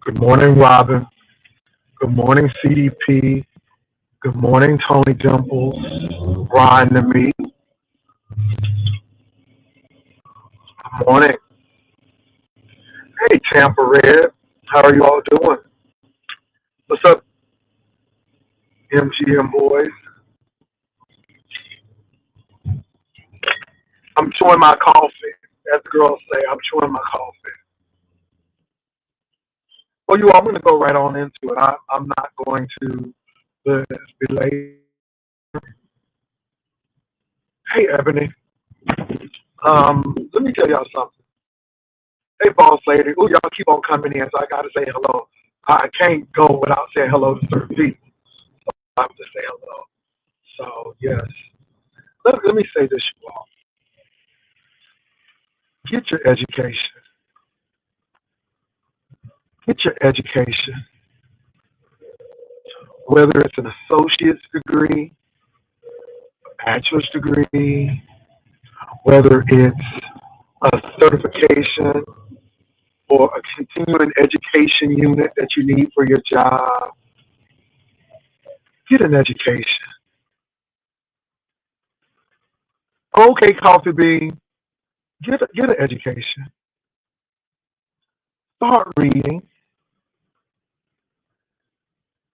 Good morning, Robin. Good morning, CDP. Good morning, Tony Dimples. Brian the Meat. Good morning. Hey, Tampa Red. How are you all doing? What's up, MGM boys? I'm chewing my coffee. As the girls say, I'm chewing my coffee. Well, you all, I'm going to go right on into it. I'm not going to belay. Hey, Ebony. Let me tell y'all something. Hey, boss lady. Ooh, y'all keep on coming in, so I got to say hello. I can't go without saying hello to certain people. I have to say hello. So, yes. Let me say this, you all. Get your education. Get your education. Whether it's an associate's degree, a bachelor's degree, whether it's a certification or a continuing education unit that you need for your job, get an education. Okay, Coffee Bean, get an education. Start reading.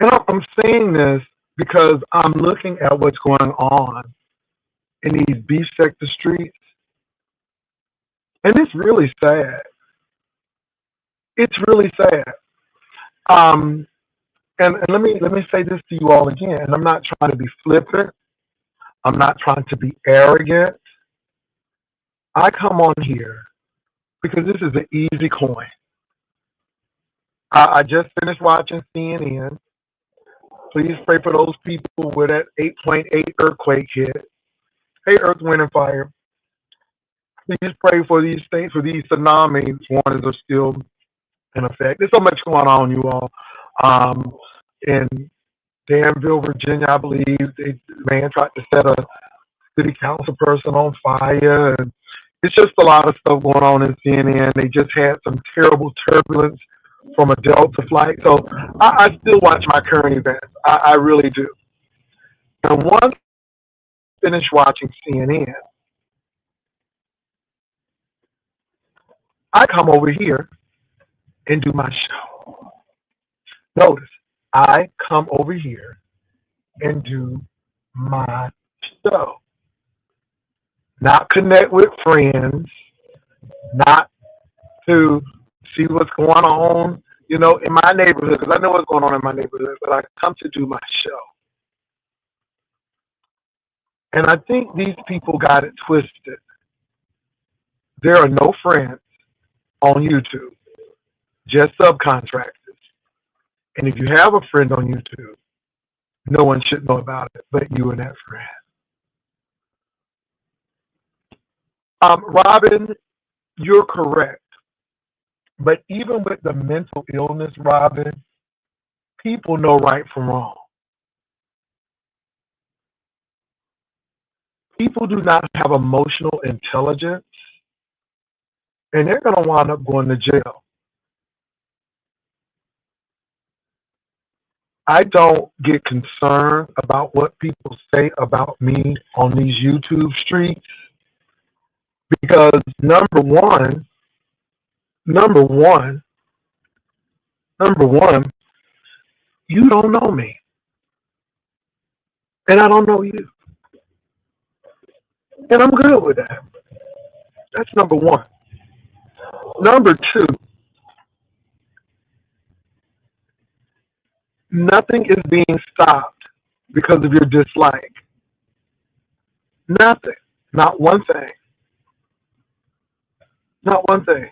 And I'm saying this because I'm looking at what's going on in these beef sector streets, and it's really sad. It's really sad. Um, and let me say this to you all again. And I'm not trying to be flippant. I'm not trying to be arrogant. I come on here because this is an easy coin. I just finished watching CNN. Please pray for those people where that 8.8 earthquake hit. Hey, Earth, Wind, and Fire. Please pray for these things, for these tsunamis. Warnings are still in effect. There's so much going on, you all. In Danville, Virginia, I believe, the man tried to set a city council person on fire. And it's just a lot of stuff going on in CNN. They just had some terrible turbulence from a Delta flight. So I still watch my current events. I really do. And once I finish watching CNN, I come over here and do my show. Notice, I come over here and do my show. Not connect with friends, not to see what's going on, in my neighborhood, because I know what's going on in my neighborhood, but I come to do my show. And I think these people got it twisted. There are no friends on YouTube, just subcontractors. And if you have a friend on YouTube, no one should know about it but you and that friend. Robin, you're correct. But even with the mental illness, Robin, people know right from wrong. People do not have emotional intelligence, and they're going to wind up going to jail. I don't get concerned about what people say about me on these YouTube streets because number one, number one, number one, you don't know me, and I don't know you, and I'm good with that. That's number one. Number two, nothing is being stopped because of your dislike. Nothing. Not one thing. Not one thing.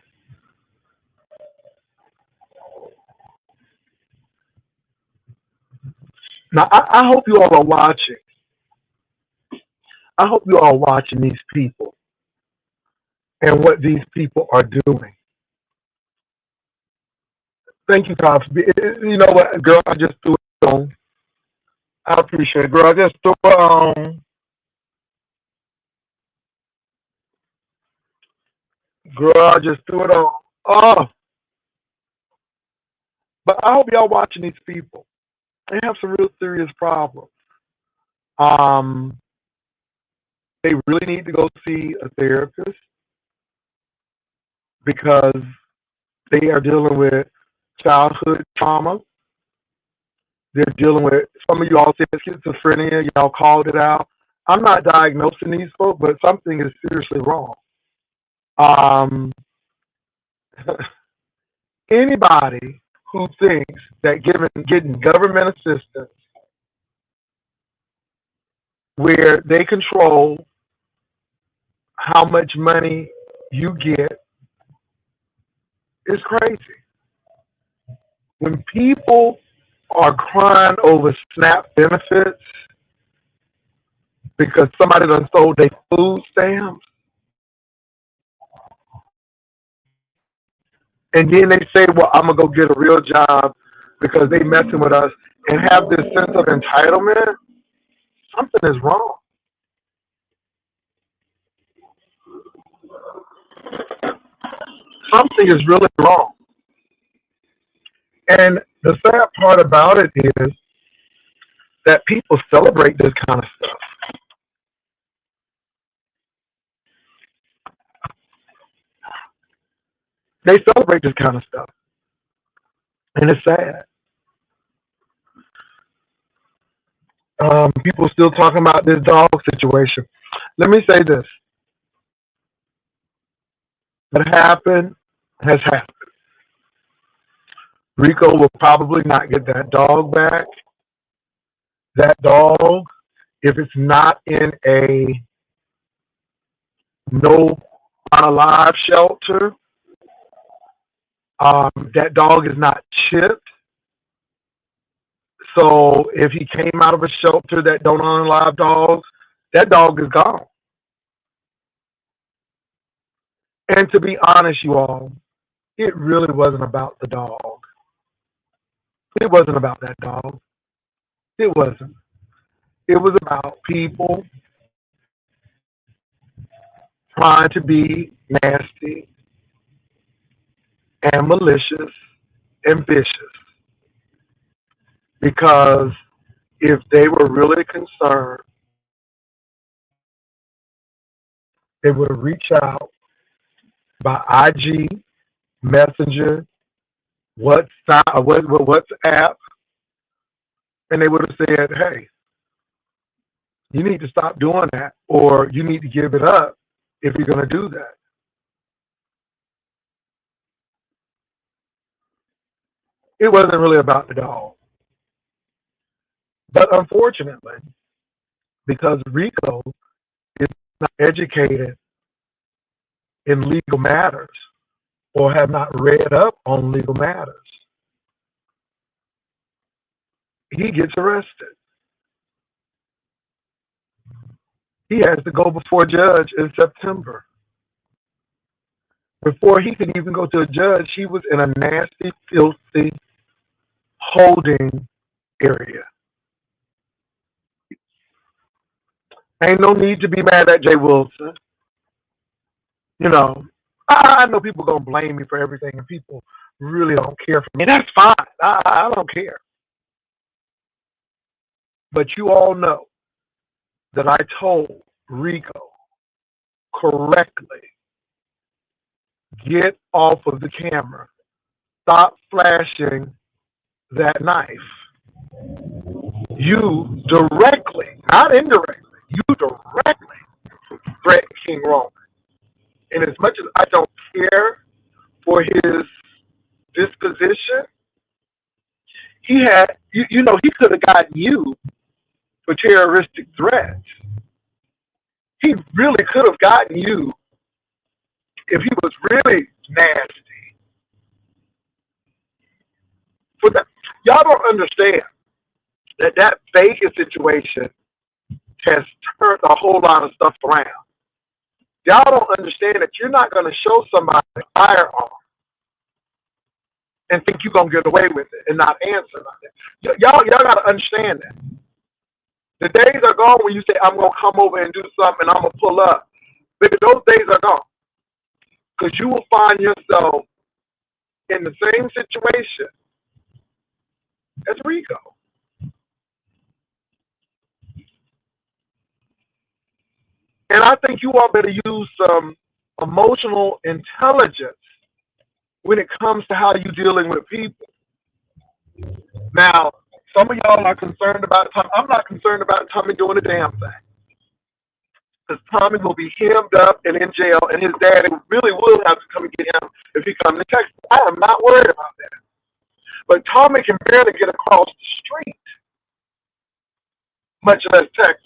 Now, I hope you all are watching. I hope you all are watching these people and what these people are doing. Thank you, Cops. You know what, girl? I just threw it on. I appreciate it, girl. I just threw it on. Girl, I just threw it on. Oh, But I hope y'all watching these people. They have some real serious problems. Um, they really need to go see a therapist because they are dealing with childhood trauma. They're dealing with, some of you all said schizophrenia, y'all called it out. I'm not diagnosing these folks, but something is seriously wrong. Um, anybody who thinks that getting government assistance where they control how much money you get is crazy. When people are crying over SNAP benefits because somebody done sold their food stamps, and then they say, well, I'm going to go get a real job because they messing with us, and have this sense of entitlement, something is wrong. Something is really wrong. And the sad part about it is that people celebrate this kind of stuff. They celebrate this kind of stuff. And it's sad. People still talking about this dog situation. Let me say this. What happened has happened. Rico will probably not get that dog back. That dog, if it's not in a no unalive shelter, that dog is not chipped. So if he came out of a shelter that don't unalive dogs, that dog is gone. And to be honest, you all, it really wasn't about the dog. It wasn't about that dog. It wasn't. It was about people trying to be nasty and malicious and vicious. Because if they were really concerned, they would have reached out by IG, Messenger, WhatsApp, and they would have said, hey, you need to stop doing that, or you need to give it up if you're going to do that. It wasn't really about the dog. But unfortunately, because Rico is not educated in legal matters or have not read up on legal matters, he gets arrested. He has to go before a judge in September. Before he could even go to a judge, he was in a nasty, filthy holding area. Ain't no need to be mad at Jay Wilson. You know, I know people gonna blame me for everything, and people really don't care for me. That's fine. I don't care. But you all know that I told Rico correctly, get off of the camera. Stop flashing that knife. You directly, not indirectly, you directly threatened King Roman. And as much as I don't care for his disposition, he had, you know, he could have gotten you for terroristic threats. He really could have gotten you if he was really nasty. For that, y'all don't understand that Vegas situation has turned a whole lot of stuff around. Y'all don't understand that you're not going to show somebody a firearm and think you're going to get away with it and not answer nothing. Y'all got to understand that. The days are gone when you say, I'm going to come over and do something and I'm going to pull up. But those days are gone. Because you will find yourself in the same situation That's Rico. And I think you all better use some emotional intelligence when it comes to how you're dealing with people. Now, some of y'all are concerned about Tommy. I'm not concerned about Tommy doing a damn thing. Because Tommy will be hemmed up and in jail, and his daddy really will have to come and get him if he comes to Texas. I am not worried about that. But Tommy can barely get across the street, much less Texas.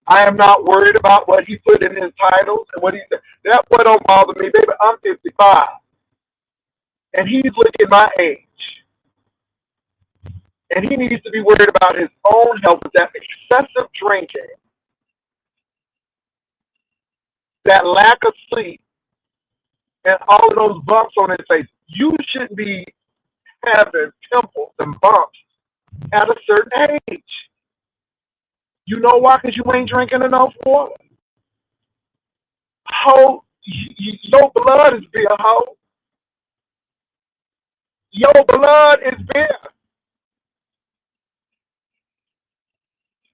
I am not worried about what he put in his titles and what he said. That boy don't bother me, baby. I'm 55, and he's looking my age. And he needs to be worried about his own health with that excessive drinking, that lack of sleep, and all of those bumps on his face. You shouldn't be having pimples and bumps at a certain age. You know why? Because you ain't drinking enough water. Ho, your blood is beer, ho. Your blood is beer.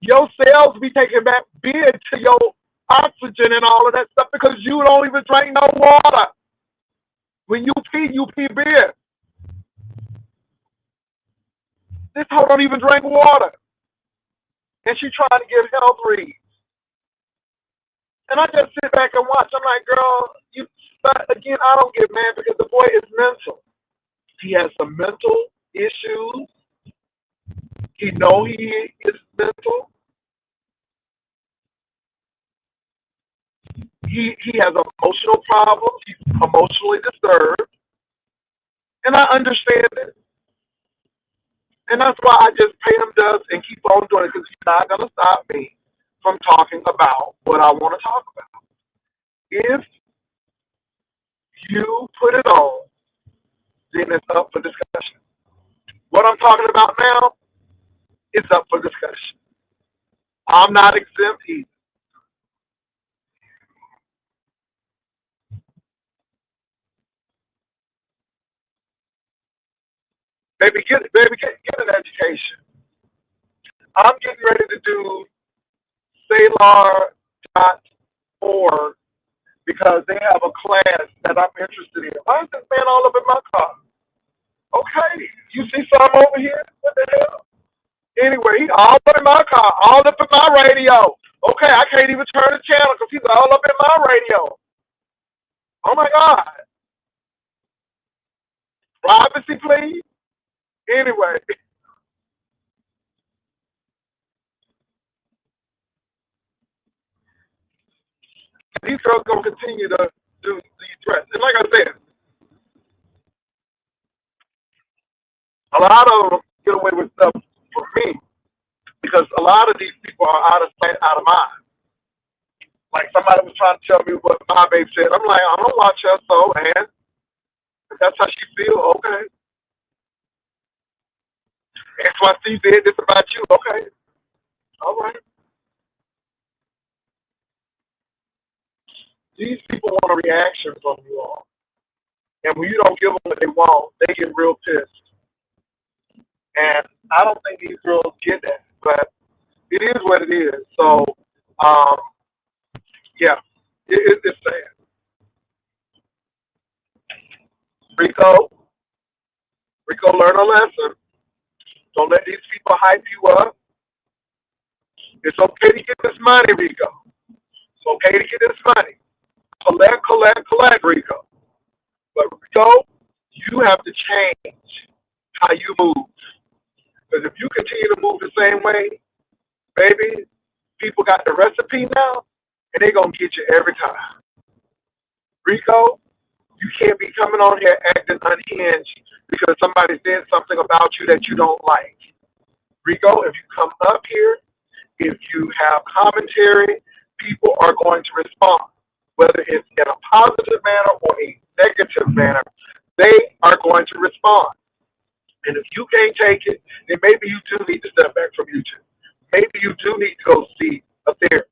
Your cells be taking back beer to your oxygen and all of that stuff because you don't even drink no water. When you pee beer. This hoe don't even drink water. And she trying to give health reads. And I just sit back and watch. I'm like, girl, again, I don't get mad because the boy is mental. He has some mental issues. He know he is mental. He has emotional problems. He's emotionally disturbed. And I understand it. And that's why I just pay him dubs and keep on doing it because he's not going to stop me from talking about what I want to talk about. If you put it on, then it's up for discussion. What I'm talking about now is up for discussion. I'm not exempt either. Get an education. I'm getting ready to do Salar.org because they have a class that I'm interested in. Why is this man all up in my car? Okay, you see something over here? What the hell? Anyway, he all up in my car, all up in my radio. Okay, I can't even turn the channel because he's all up in my radio. Oh my God. Privacy, please. Anyway, these girls gonna continue to do these threats. And like I said, a lot of them get away with stuff for me because a lot of these people are out of sight, out of mind. Like somebody was trying to tell me what my babe said. I'm like, I don't watch her, so and if that's how she feel, okay. XYC did this about you, okay. All right. These people want a reaction from you all. And when you don't give them what they want, they get real pissed. And I don't think these girls get that. But it is what it is. So, um, yeah, it's sad. Rico, learn a lesson. Don't let these people hype you up. It's okay to get this money, Rico. It's okay to get this money. Collect, Rico. But Rico, you have to change how you move. Because if you continue to move the same way, baby, people got the recipe now, and they're going to get you every time. Rico, you can't be coming on here acting unhinged because somebody said something about you that you don't like. Rico, if you come up here, if you have commentary, people are going to respond. Whether it's in a positive manner or a negative manner, they are going to respond. And if you can't take it, then maybe you do need to step back from YouTube. Maybe you do need to go see a therapist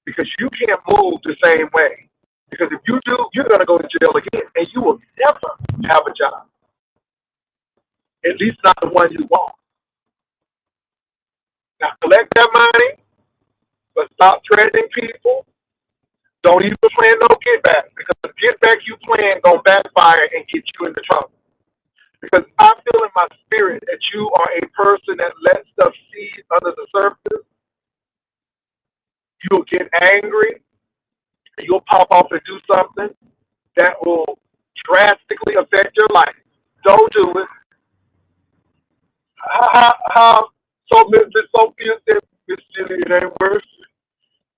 because you can't move the same way. Because if you do, you're going to go to jail again, and you will never have a job. At least not the one you want. Now collect that money, but stop threatening people. Don't even plan no get back, because the get back you plan gonna backfire and get you into trouble. Because I feel in my spirit that you are a person that lets stuff seed under the surface. You'll get angry, and you'll pop off and do something that will drastically affect your life. Don't do it. So Miss Sophia said, Miss Silly, it ain't worth it.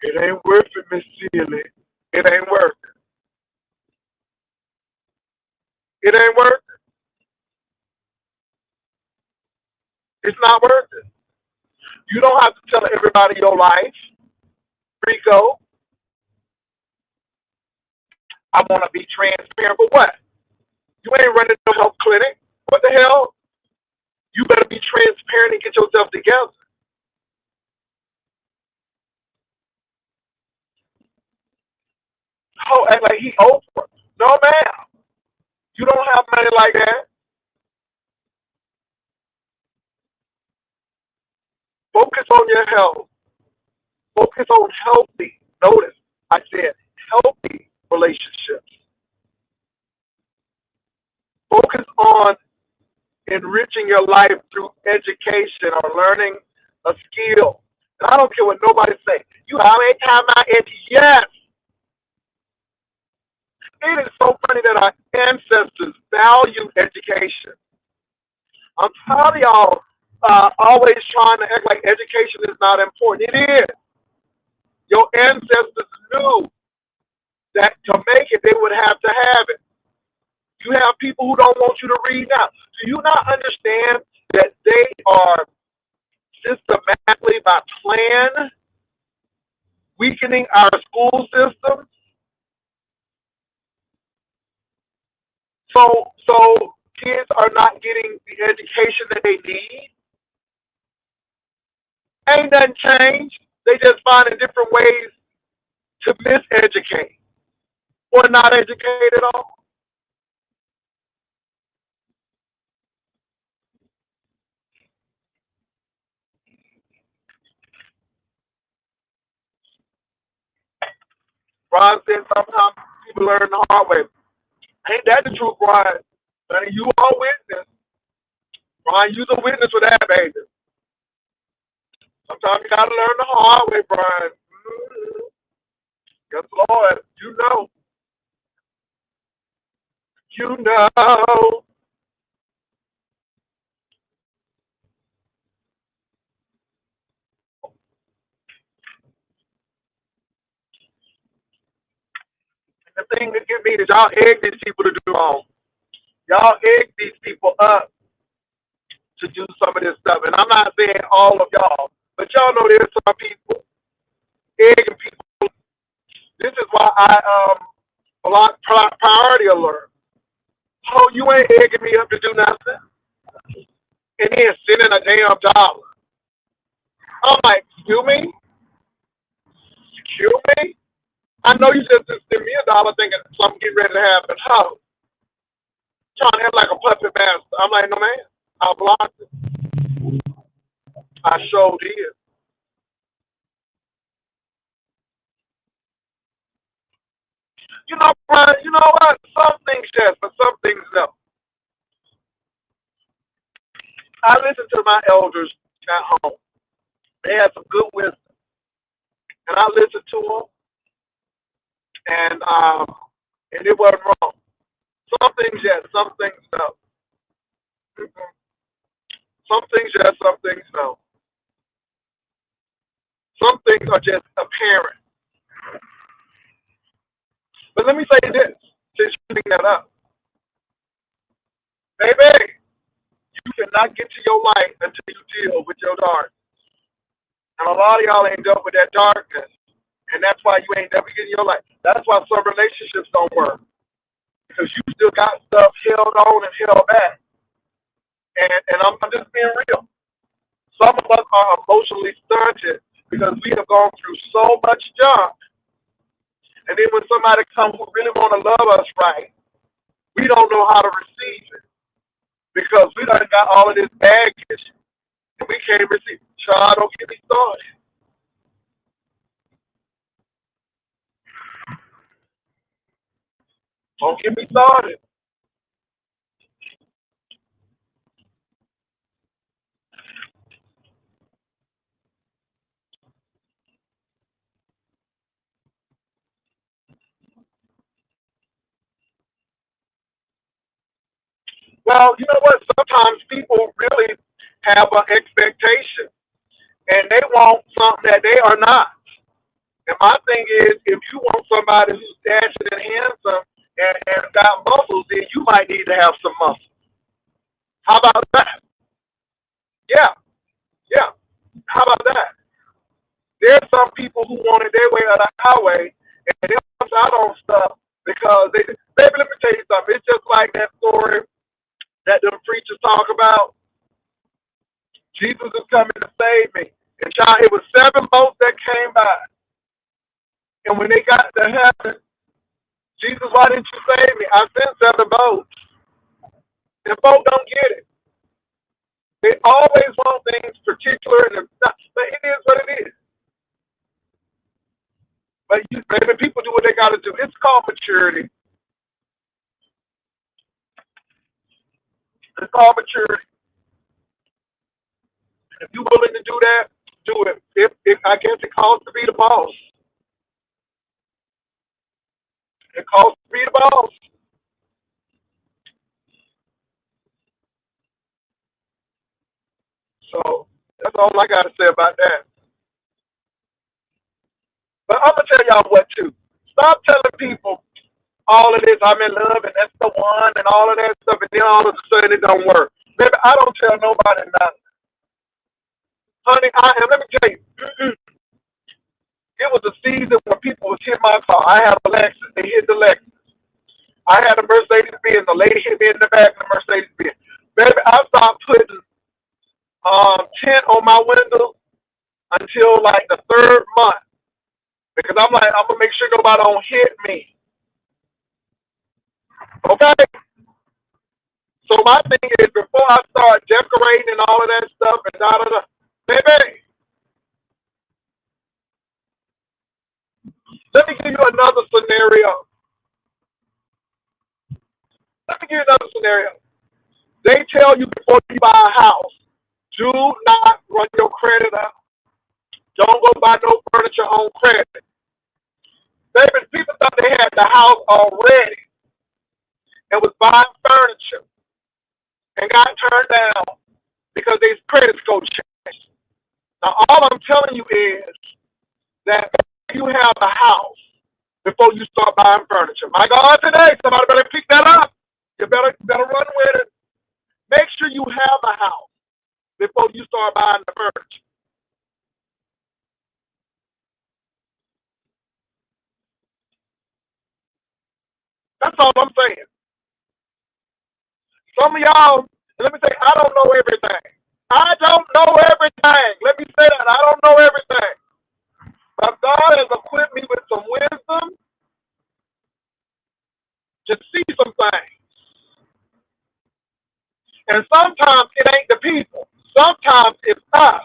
It ain't worth it, Miss Silly. It ain't worth it. It ain't worth it. It's not worth it. You don't have to tell everybody your life. Rico, I want to be transparent, but what? You ain't running no health clinic. What the hell? You better be transparent and get yourself together. Oh, act like he Oprah. No, ma'am. You don't have money like that. Focus on your health. Focus on healthy. Notice, I said healthy relationships. Focus on enriching your life through education or learning a skill. And I don't care what nobody say. You how many times I educate? Yes. It is so funny that our ancestors value education. I'm tired of y'all always trying to act like education is not important. It is. Your ancestors knew that to make it, they would have to have it. You have people who don't want you to read now. Do you not understand that they are systematically, by plan, weakening our school system? So kids are not getting the education that they need. Ain't nothing changed. They just finding different ways to miseducate or not educate at all. Brian said sometimes people learn the hard way. Ain't that the truth, Brian? Honey, you are a witness. Brian, you're the witness for that, baby. Sometimes you gotta learn the hard way, Brian. Mm-hmm. Yes, Lord. You know. You know. The thing that get me is y'all egg these people to do wrong. Y'all egg these people up to do some of this stuff. And I'm not saying all of y'all, but y'all know there's some people egging people. This is why I block priority alert. Oh, you ain't egging me up to do nothing. And then sending a damn dollar. I'm like, excuse me? Excuse me? I know you just sent me $1 thinking something getting ready to happen. How? Trying to act like a puppet master. I'm like, no man. I blocked it. I showed it. Brian, you know what? Some things yes, but some things no. I listen to my elders at home. They had some good wisdom. And I listened to them, and it wasn't wrong. Some things yes, some things no. Mhm. Some things yes, some things no. Some things are just apparent. But let me say this, since you bring that up. Baby, you cannot get to your light until you deal with your dark. And a lot of y'all ain't dealt with that darkness. And that's why you ain't never getting your light. That's why some relationships don't work. Because you still got stuff held on and held back. And I'm just being real. Some of us are emotionally stunted because we have gone through so much junk. And then when somebody comes who really want to love us right, we don't know how to receive it because we done got all of this baggage and we can't receive. Child, don't get me started. Don't get me started. Well, you know what? Sometimes people really have an expectation and they want something that they are not. And my thing is, if you want somebody who's dashing and handsome and got muscles, then you might need to have some muscle. How about that? Yeah, yeah. How about that? There's some people who wanted their way or the highway, and they miss out on stuff because they. Baby, let me tell you something. It's just like that story that the preachers talk about. Jesus is coming to save me. And child, it was 7 boats that came by. And when they got to heaven, Jesus, why didn't you save me? I sent 7 boats. And folks don't get it. They always want things particular, and but it is what it is. But baby, people do what they got to do. It's called maturity. It's called maturity. If you're willing to do that, do it. If I guess it costs to be the boss. It costs to be the boss. So that's all I got to say about that. But I'm gonna tell y'all what too. Stop telling people all of this. I'm in love and that's the one and all of that stuff, and then all of a sudden it don't work. Baby, I don't tell nobody nothing, honey. And let me tell you, it was a season when people was hitting my car. I had a Lexus. They hit the Lexus. I had a Mercedes Benz. The lady hit me in the back of the Mercedes Benz. Baby, I stopped putting tint on my window until like the 3rd month because I'm like, I'm gonna make sure nobody don't hit me. Okay. So my thing is, before I start decorating and all of that stuff and da da da, baby, let me give you another scenario. Let me give you another scenario. They tell you before you buy a house, do not run your credit up. Don't go buy no furniture on credit. Baby, people thought they had the house already and was buying furniture and got turned down because their credit score changed. Now, all I'm telling you is that you have a house before you start buying furniture. My God, today, somebody better pick that up. You better run with it. Make sure you have a house before you start buying the furniture. That's all I'm saying. Some of y'all, let me say, I don't know everything. I don't know everything. Let me say that. I don't know everything. But God has equipped me with some wisdom to see some things. And sometimes it ain't the people. Sometimes it's us.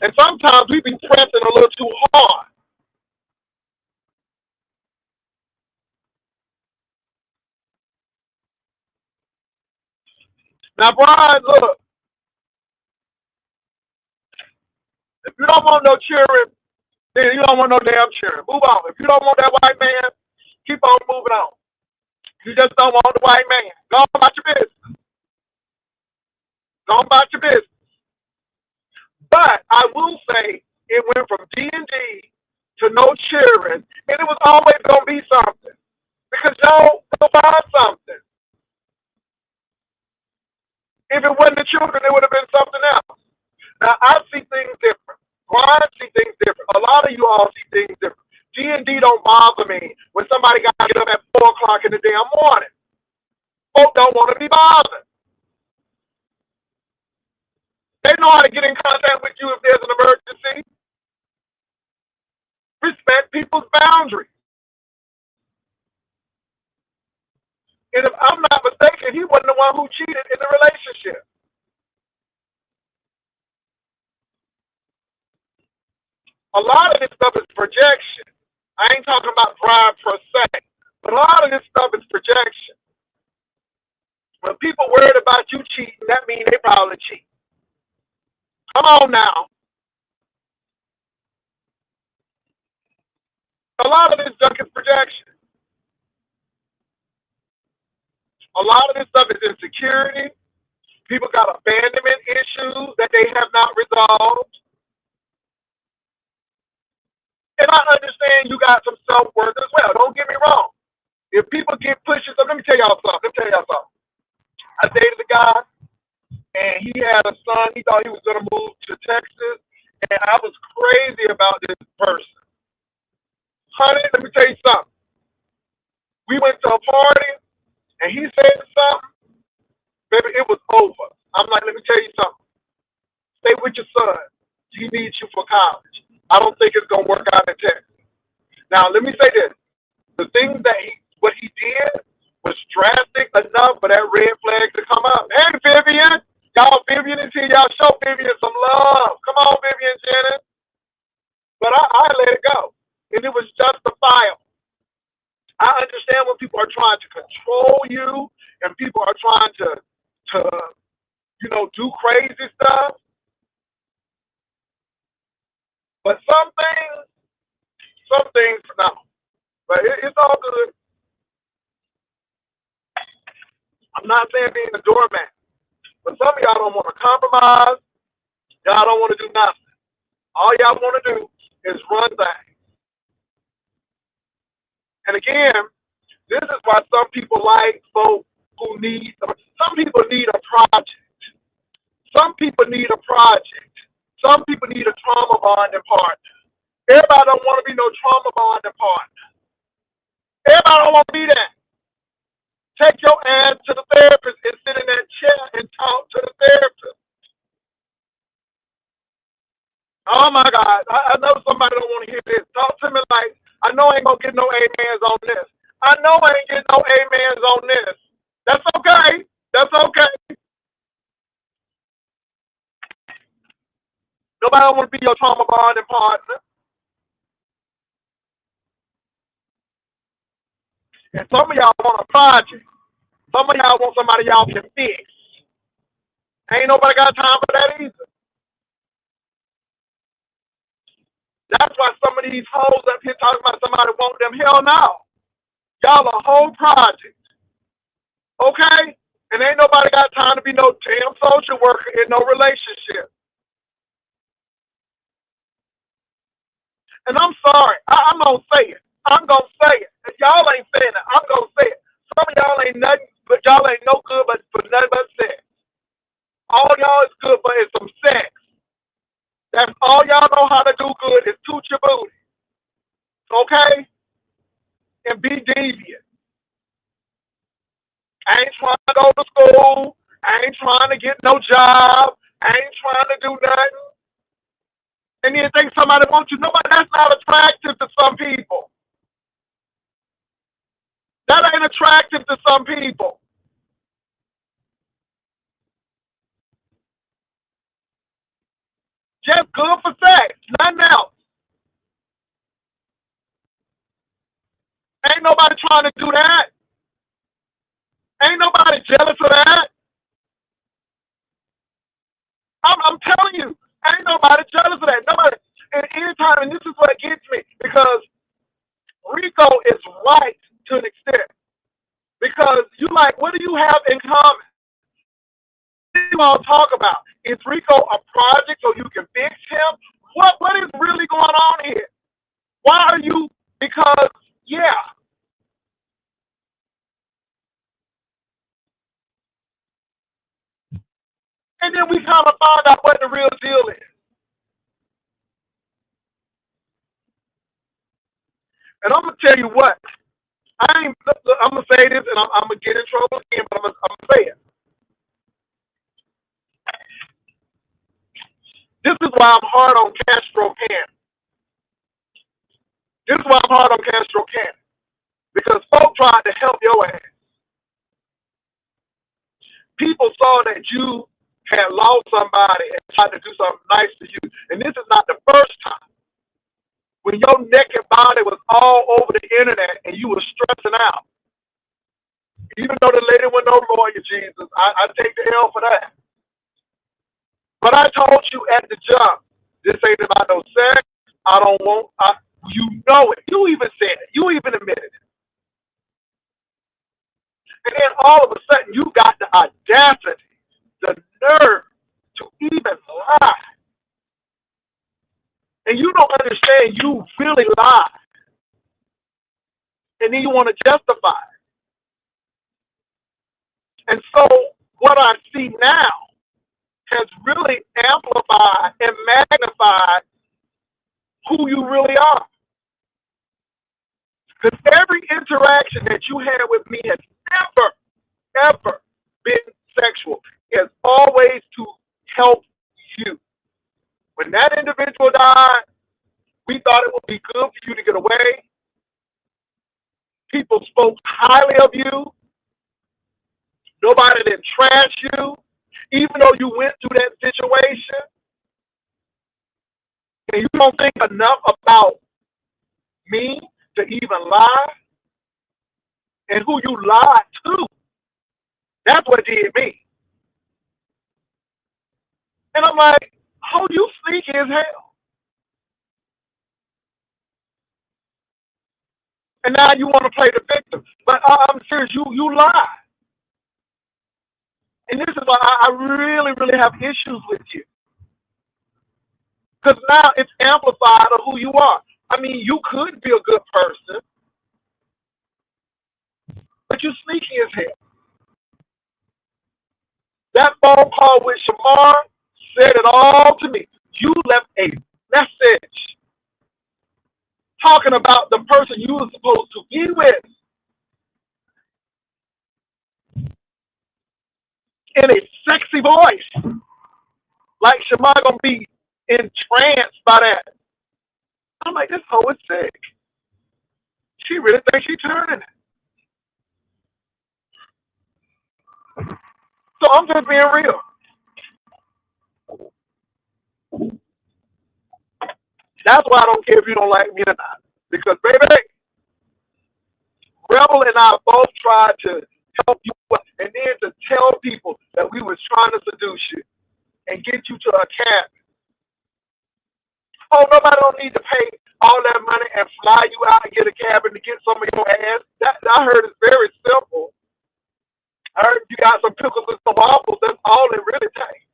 And sometimes we be pressing a little too hard. Now, Brian, look, if you don't want no children, then you don't want no damn children. Move on. If you don't want that white man, keep on moving on. You just don't want the white man. Go on about your business. Go on about your business. But I will say it went from D&D to no children, and it was always going to be something. Because y'all go find something. If it wasn't the children, it would have been something else. Now, I see things different. Brian see things different. A lot of you all see things different. D&D don't bother me when somebody got to get up at 4 o'clock in the damn morning. Folks don't want to be bothered. They know how to get in contact with you if there's an emergency. Respect people's boundaries. And if I'm not mistaken, he wasn't the one who cheated in the relationship. A lot of this stuff is projection. I ain't talking about pride per se, but a lot of this stuff is projection. When people worried about you cheating, that means they probably cheat. Come on now. A lot of this stuff is projection. A lot of this stuff is insecurity. People got abandonment issues that they have not resolved. And I understand you got some self-worth as well. Don't get me wrong. If people get pushes, so let me tell y'all something. I dated a guy, and he had a son. He thought he was going to move to Texas, and I was crazy about this person. Honey, let me tell you something. We went to a party, and he said something. Baby, it was over. I'm like, let me tell you something. Stay with your son. He needs you for college. I don't think it's going to work out in Texas. Now, let me say this. The things that what he did was drastic enough for that red flag to come up. Hey, Vivian. Y'all, Vivian is here. Y'all show Vivian some love. Come on, Vivian Jennings. But I let it go. And it was justifiable. I understand when people are trying to control you and people are trying to do crazy stuff. But some things, no. But it's all good. I'm not saying being a doormat. But some of y'all don't want to compromise. Y'all don't want to do nothing. All y'all want to do is run things. And again, this is why some people like folks who need, some people need a project. Some people need a project. Some people need a trauma bonding partner. Everybody don't want to be no trauma bonding partner. Everybody don't want to be that. Take your ass to the therapist and sit in that chair and talk to the therapist. Oh my God, I know somebody don't want to hear this. Talk to me like, I know I ain't going to get no amens on this. I know I ain't getting no amens on this. That's okay. That's okay. Nobody want to be your trauma bonding partner. And some of y'all want a project. Some of y'all want somebody y'all can fix. Ain't nobody got time for that either. That's why some of these hoes up here talking about somebody want them. Hell no. Y'all a whole project. Okay? And ain't nobody got time to be no damn social worker in no relationship. And I'm sorry. I'm going to say it. I'm going to say it. If y'all ain't saying it, I'm going to say it. Some of y'all ain't nothing, but y'all ain't no good but for nothing but sex. All y'all is good for is some sex. That's all y'all know how to do good is toot your booty. Okay? And be deviant. I ain't trying to go to school. I ain't trying to get no job. I ain't trying to do nothing. And you think somebody wants you. Nobody, that's not attractive to some people. That ain't attractive to some people. Just good for sex. Nothing else. Ain't nobody trying to do that. Ain't nobody jealous of that. I'm telling you, ain't nobody jealous of that. Nobody. And anytime, and this is what gets me, because Rico is right to an extent. Because you like, what do you have in common? What do you all talk about? Is Rico a project so you can fix him? What is really going on here? Why are you? Because, yeah. And then we kind of find out what the real deal is. And I'm gonna tell you what. I'm gonna say this, and I'm gonna get in trouble again, but I'm gonna say it. This is why I'm hard on Castro Can. This is why I'm hard on Castro Can. Because folks tried to help your ass. People saw that you had lost somebody and tried to do something nice to you. And this is not the first time. When your naked body was all over the internet and you were stressing out. Even though the lady was no lawyer, Jesus, I take the L for that. But I told you at the jump, this ain't about no sex. I don't want, you know it. You even said it. You even admitted it. And then all of a sudden, you got the audacity, the nerve to even lie. And you don't understand you really lied. And then you want to justify it. And so what I see now has really amplified and magnified who you really are. Because every interaction that you had with me has ever been sexual. It's always to help you. When that individual died, we thought it would be good for you to get away. People spoke highly of you. Nobody didn't trash you. Even though you went through that situation, and you don't think enough about me to even lie, and who you lied to. That's what did me. And I'm like, oh, you sneaky as hell. And now you want to play the victim. But I'm serious, you lie. And this is why I really have issues with you. Because now it's amplified of who you are. I mean, you could be a good person, but you're sneaky as hell. That phone call with Shamar said it all to me. You left a message talking about the person you were supposed to be with in a sexy voice. Like Shamar gonna be entranced by that. I'm like, this hoe is sick. She really thinks she's turning it. So I'm just being real. That's why I don't care if you don't like me or not. Because, baby, Rebel and I both tried to help you and then to tell people that we was trying to seduce you and get you to a cabin. Oh, nobody don't need to pay all that money and fly you out and get a cabin to get some of your ass. That I heard is very simple. I heard you got some pickles and some waffles. That's all it really takes.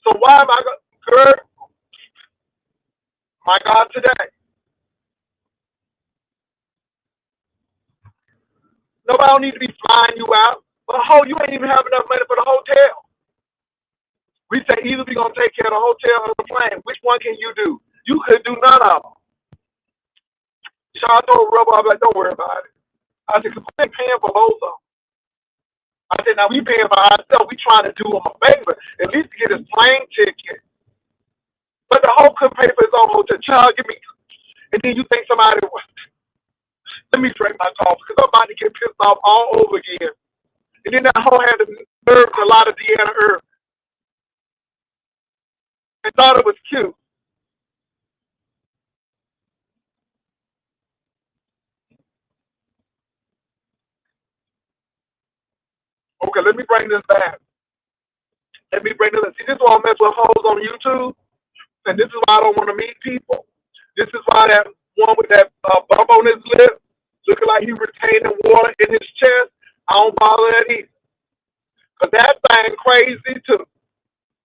So why am I going to, girl, my God, today? Nobody don't need to be flying you out. But you ain't even have enough money for the hotel. We say either we going to take care of the hotel or the plane. Which one can you do? You could do none of them. So I told Rebel, I was like, don't worry about it. I said, because we ain't paying for both of them. I said, now we paying for ourselves. We trying to do him a favor, at least to get his plane ticket. But the hoe couldn't pay for his own hotel. Child, give me. And then you think somebody, let me drink my coffee, because I'm about to get pissed off all over again. And then that hoe had the nerve to lie to Deanna Irvin. And thought it was cute. Okay, let me bring this back. Let me bring this up. See, this is why I mess with hoes on YouTube. And this is why I don't want to meet people. This is why that one with that bump on his lip, looking like he retaining water in his chest, I don't bother that either. Because that thing crazy too.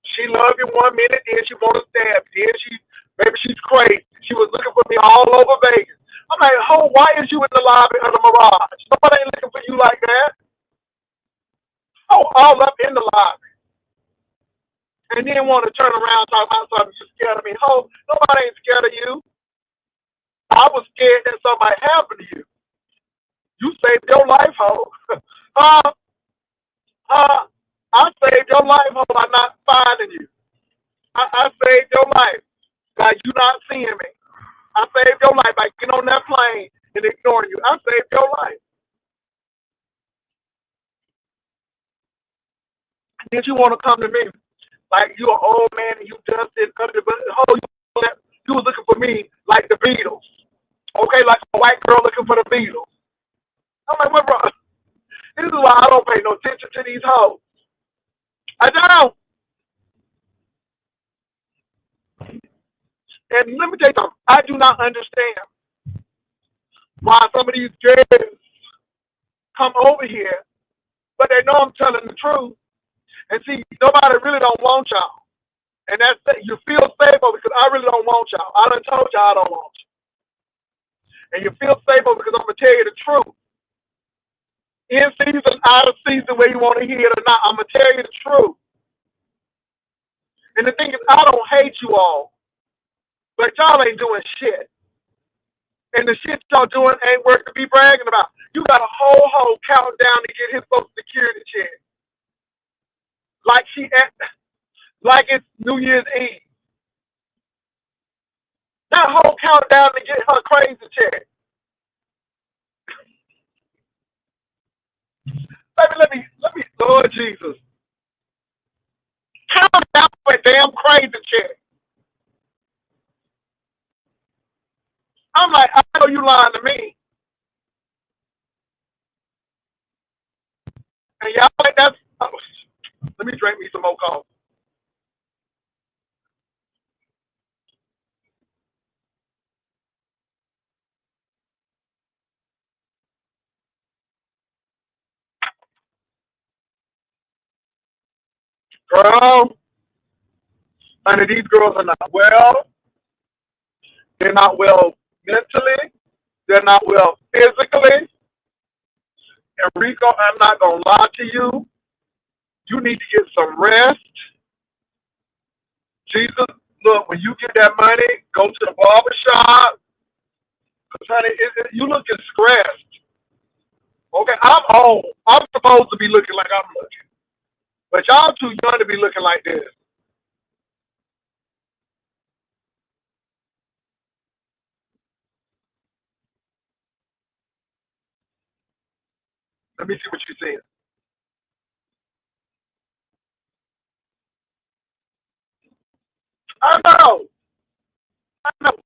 She love you 1 minute, then she want to stab you. Then maybe she's crazy. She was looking for me all over Vegas. I'm like, ho, why is you in the lobby of the Mirage? Nobody ain't looking for you like that. Oh, all up in the lobby. And then want to turn around and talk about something you're scared of me. Ho, nobody ain't scared of you. I was scared that something might happen to you. You saved your life, ho. I saved your life, ho, by not finding you. I saved your life by you not seeing me. I saved your life by getting on that plane and ignoring you. I saved your life. Then you want to come to me like you an old man and you dusted under, but you was looking for me like the Beatles. Okay, like a white girl looking for the Beatles. I'm like, what, bro? This is why I don't pay no attention to these hoes. I don't. And let me tell you something. I do not understand why some of these girls come over here, but they know I'm telling the truth. And see, nobody really don't want y'all. And that's it. You feel safer because I really don't want y'all. I done told y'all I don't want you. And you feel safer because I'm going to tell you the truth. In season, out of season, where you want to hear it or not, I'm going to tell you the truth. And the thing is, I don't hate you all, but y'all ain't doing shit. And the shit y'all doing ain't worth to be bragging about. You got a whole countdown to get his Social Security check. Like it's New Year's Eve. That whole countdown to get her crazy check. Let me, Lord Jesus. Countdown for a damn crazy check. I'm like, I know you lying to me. And y'all think that's, let me drink me some more coffee. Girl, honey, these girls are not well. They're not well mentally. They're not well physically. And Rico, I'm not going to lie to you. You need to get some rest. Jesus, look, when you get that money, go to the barber shop. Because, honey, you looking stressed. Okay, I'm old. I'm supposed to be looking like I'm looking. But y'all too young to be looking like this. Let me see what you said. I know. I know.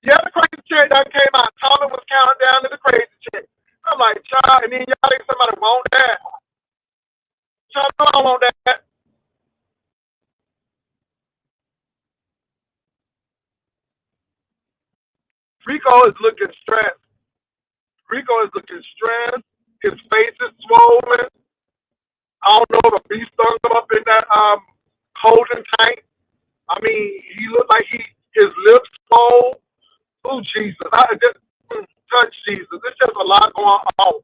Yeah, the crazy check that came out. Tommy was counting down to the crazy check. I'm like, child, and then y'all think somebody want that. Child, I don't want that. Rico is looking stressed. Rico is looking stressed. His face is swollen. I don't know if he stung him up in that holding tank. I mean, he looked like his lips swole. Oh Jesus! I just touch Jesus. There's just a lot going on.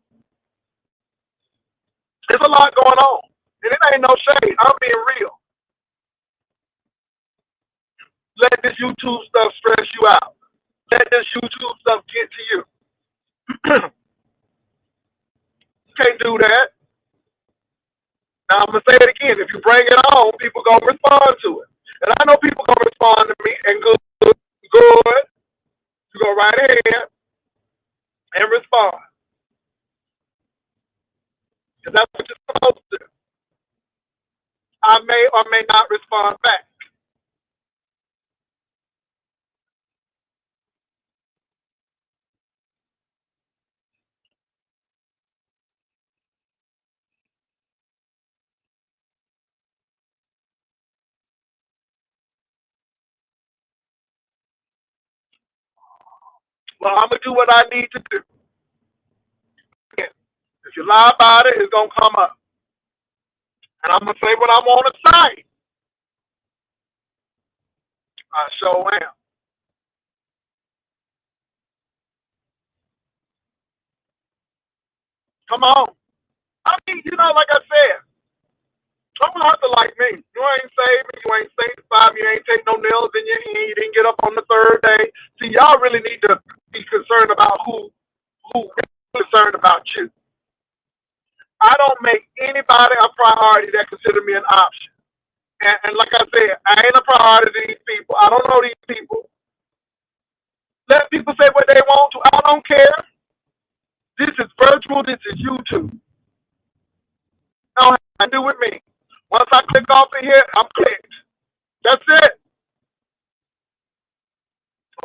There's a lot going on, and it ain't no shade. I'm being real. Let this YouTube stuff stress you out. Let this YouTube stuff get to you. You can't do that. Now I'm gonna say it again. If you bring it on, people gonna respond to it, and I know people gonna respond to me. And good, good. You go right ahead and respond, because that's what you're supposed to do. I may or may not respond back. Well, I'm gonna do what I need to do. If you lie about it, it's gonna come up, and I'm gonna say what I want to say. I sure am. Come on. I mean, like I said, don't have to like me. You ain't saved me. You ain't sanctified me. You ain't take no nails in your hand. You didn't get up on the third day. See, y'all really need to be concerned about who really concerned about you. I don't make anybody a priority that consider me an option. And like I said, I ain't a priority to these people. I don't know these people. Let people say what they want to. I don't care. This is virtual. This is YouTube. don't have nothing to do with me. Once I click off of here, I'm clicked. That's it.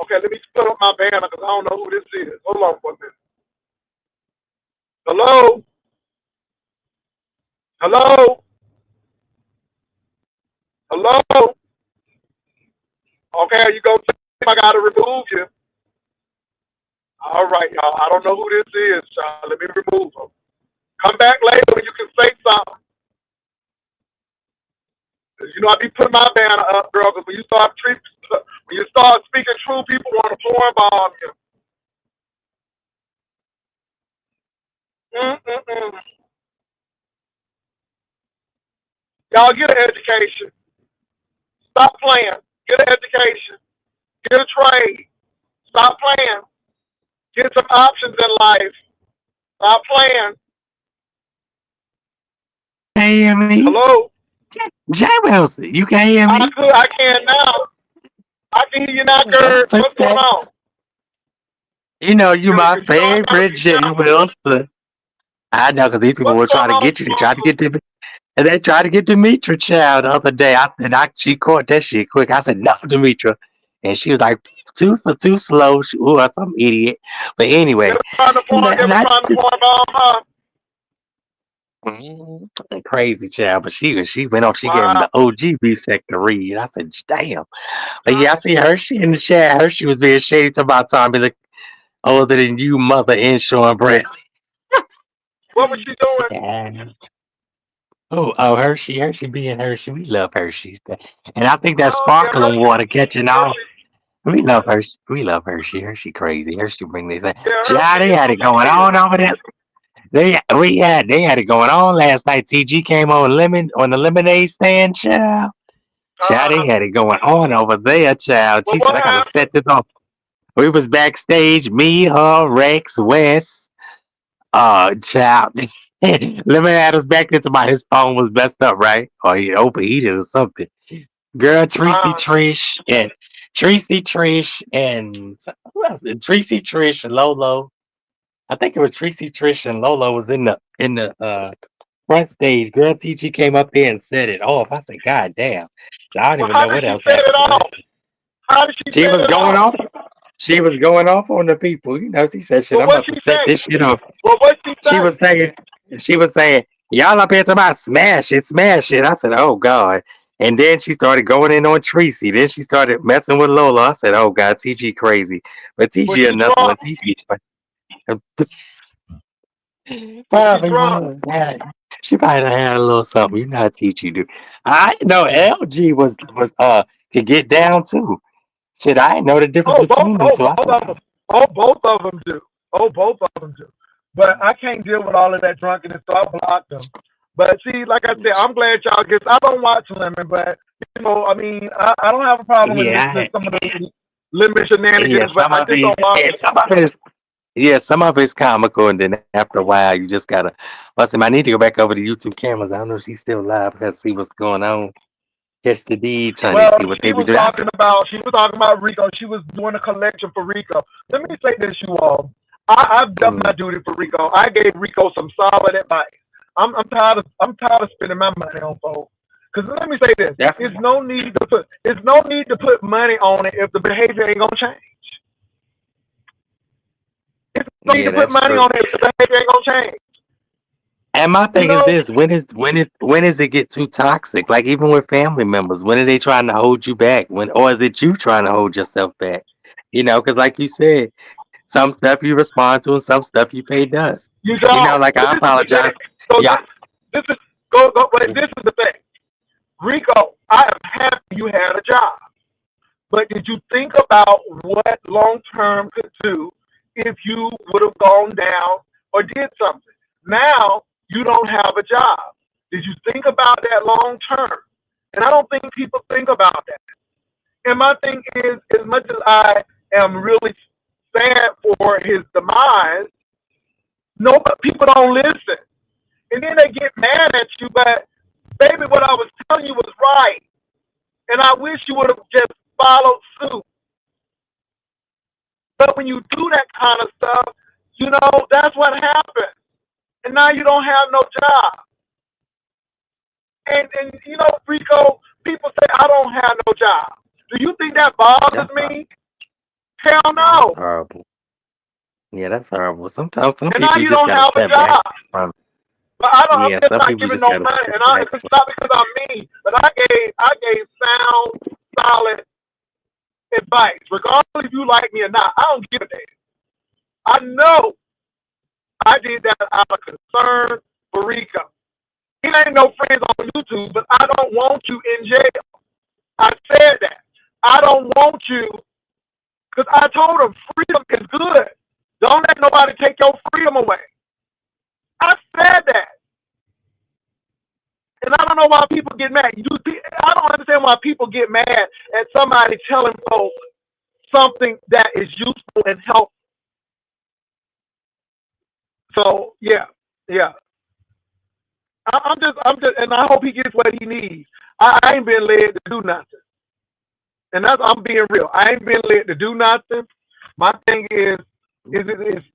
Okay, let me put up my banner because I don't know who this is. Hold on for a minute. Hello? Hello? Hello? Okay, you go. I gotta remove you. All right, y'all. I don't know who this is, child. Let me remove them. Come back later when you can say something. You know, I be putting my banner up, girl, because when you start speaking true, people want to pour bomb you. Mm-mm-mm. Y'all get an education. Stop playing. Get an education. Get a trade. Stop playing. Get some options in life. Stop playing. Can't hear me? Hello? Jay Wilson, you can't hear me? I can now. I can hear you now, Oh, girl. it's What's going okay. on? You know, you my Cause you know I gotta favorite be Jay careful. Wilson. I know, because these people What's were going trying to on, get you. They tried to Paul? get to and they tried to get Demetra child the other day. She caught that shit quick. I said, no, Demetra. And she was like, two for too slow. Ooh, I'm some idiot. But They anyway, were trying to point. They and were I trying to just point bomb her. crazy child. But she went on. She gave him Wow. the OG B-Sec to read. I said, damn. But yeah, I see Hershey in the chat. Hershey was being shady to about Tommy, look older than you, mother insurance Brett. What was she doing? Yeah. Oh, Hershey being Hershey. We love Hershey's. And I think that Oh yeah, sparkling Hershey. water catching on. Hershey. We love Hershey. We love Hershey. Hershey crazy. Hershey bring this. Yeah, Child, Hershey they is had who it she going is. on over there. They had it going on last night. TG came on the lemonade stand, child. Child, Uh-huh. they had it going on over there, child. Well, She said, what I gotta happened? set this off. We was backstage, me, her, Rex, Wes. Child. Lemon had us back into his phone was messed up, right? Or he overheated or something. Girl, Uh-huh. Tracy Trish and who else? Tracy Trish and Lolo. I think it was Tracy Trish and Lolo was in the front stage. Girl TG came up there and set it off. I said, God damn. I don't Well, even how know did what she else set it happened to that. off? How did she She set was it going off? off. She was going off on the people. You know, she said, shit, Well, I'm what about to she set say? this shit off. Well, what she She say? was saying, she was saying, y'all up here talking about smash it, smash it. I said, oh God. And then she started going in on Tracy. Then she started messing with Lola. I said, oh God, TG crazy. But Was TG she another drunk? one. TG Was she probably drunk? was. She probably done had a little something. You know how TG do. I know LG was could get down too. Shit, I didn't know the difference between them two. I Both said, of them. Oh, both of them do. Oh, both of them do. But I can't deal with all of that drunkenness, so I block them. But see, like I said, I'm glad y'all get. I don't watch Lemon, but I mean, I don't have a problem with listening yeah, to some of the Lemon yeah, shenanigans, but I just don't watch it. some of it's comical, and then after a while, you just gotta. Well, I might need to go back over the YouTube cameras. I don't know if she's still live. Gotta see what's going on. Catch the deeds, honey. Well, See what they be doing. she was talking about Rico. She was doing a collection for Rico. Let me say this, you all. I've done my Mm, duty for Rico. I gave Rico some solid advice. I'm tired of spending my money on folks. Because let me say this: that's it's no need to put money on it if the behavior ain't gonna change. It's no need yeah, to put that's money true. on it if the behavior ain't gonna change. And my You thing is know, this: when is it get too toxic? Like even with family members, when are they trying to hold you back? Or is it you trying to hold yourself back? Because like you said, some stuff you respond to, and some stuff you pay dust. you Like don't. I But this is the apologize. thing. So Yeah. this is go. But this is the thing, Rico. I am happy you had a job. But did you think about what long term could do if you would have gone down or did something? Now you don't have a job. Did you think about that long term? And I don't think people think about that. And my thing is, as much as I am really sad for his demise, no, but people don't listen. And then they get mad at you, but baby, what I was telling you was right. And I wish you would have just followed suit. But when you do that kind of stuff, that's what happens. And now you don't have no job. And you know, Rico, people say I don't have no job. Do you think that bothers That's me? Hell yeah, that's no. horrible. Yeah, that's horrible. Sometimes some And now people you you just don't gotta have a step back job. from. But I'm Yeah, just some not people giving just no gotta money. step And back it's from. not because I'm mean, but I gave sound, solid advice. Regardless if you like me or not, I don't give a damn. I know I did that out of concern for Rico. He ain't no friends on YouTube, but I don't want you in jail. I said that. I don't want you, because I told him freedom is good. Don't let nobody take your freedom away. I said that. And I don't know why people get mad. I don't understand why people get mad at somebody telling folks something that is useful and helpful. So yeah. I'm just, and I hope he gets what he needs. I ain't been led to do nothing, and I'm being real. I ain't been led to do nothing. My thing is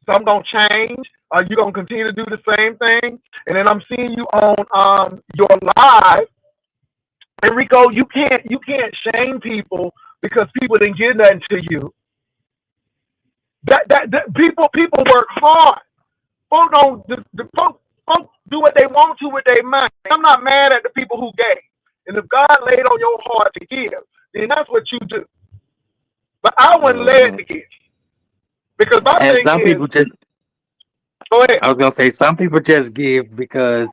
something gonna change? Are you gonna continue to do the same thing? And then I'm seeing you on your live, Enrico. You can't shame people because people didn't get nothing to you. That people work hard. Folks don't the folks do what they want to with their money. I'm not mad at the people who gave. And if God laid on your heart to give, then that's what you do. But I wasn't led Hmm. to give. Because my And thing some is, people just, go ahead. I was gonna say, some people just give because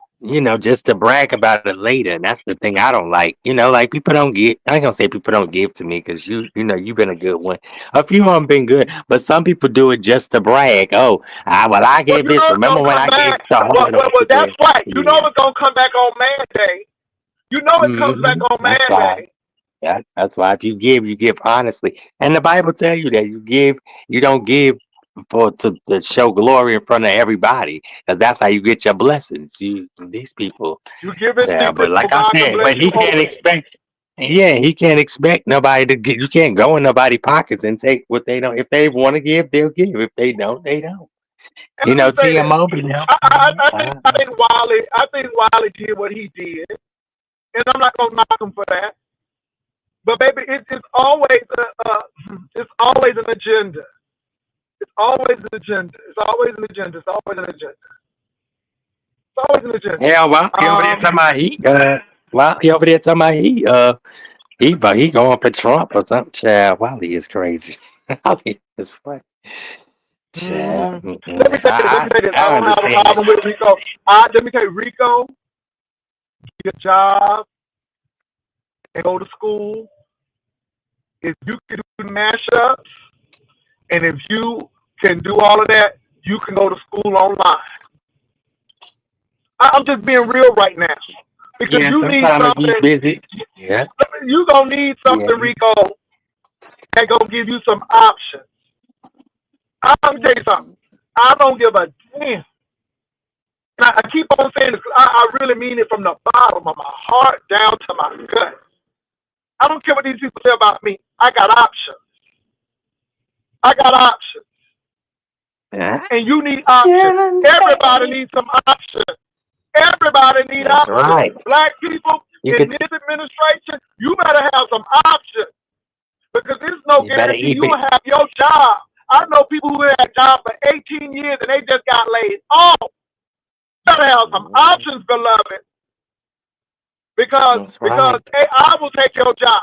just to brag about it later, and that's the thing I don't like. Like people don't give. I ain't gonna say people don't give to me because you've been a good one. A few of them been good, but some people do it just to brag. Oh, I Well, gave you know this. it's Remember gonna when come I gave back. the Well, whole well, well that's right. You know Yeah. it's gonna come back on Man Day. You know it comes back on That's Man why. Day. Yeah, that's why if you give honestly, and the Bible tell you that you don't give to show glory in front of everybody, because that's how you get your blessings. These people, You give it yeah. secret But so like I God can said, bless but you he can't openly. expect. Yeah, he can't expect nobody to get. You can't go in nobody's pockets and take what they don't. If they want to give, they'll give. If they don't, they don't. And let me say this. TMO, but no. I think Wiley did what he did, and I'm not gonna knock him for that. But baby, it's always an agenda. It's always an agenda. It's always an agenda. It's always an agenda. It's always an agenda. Yeah, well, he over there talking about he over there talking about he going for Trump or something. Child, Wally is crazy. Wally is funny. Child, Let me say this. Let me say this. I I don't have a understand it. problem with Rico. Let me tell you, Rico, get a job and go to school. If you can do mashups, and if you can do all of that, you can go to school online. I'm just being real right now because Yeah, you need sometimes if you something. busy. Yeah, You gonna need yeah, something, Rico, that gonna give you some options. I'm gonna tell you something. I don't give a damn. And I keep on saying this 'cause I really mean it from the bottom of my heart down to my gut. I don't care what these people say about me. I got options. I got options. yeah. And you need options. Chillin', Everybody baby. needs some options. Everybody needs That's options. right. Black people You in could. this administration, you better have some options because there's no You better guarantee eat you it. will have your job. I know people who had jobs for 18 years and they just got laid off. You better have some options, beloved, because That's because right. AI will take your job.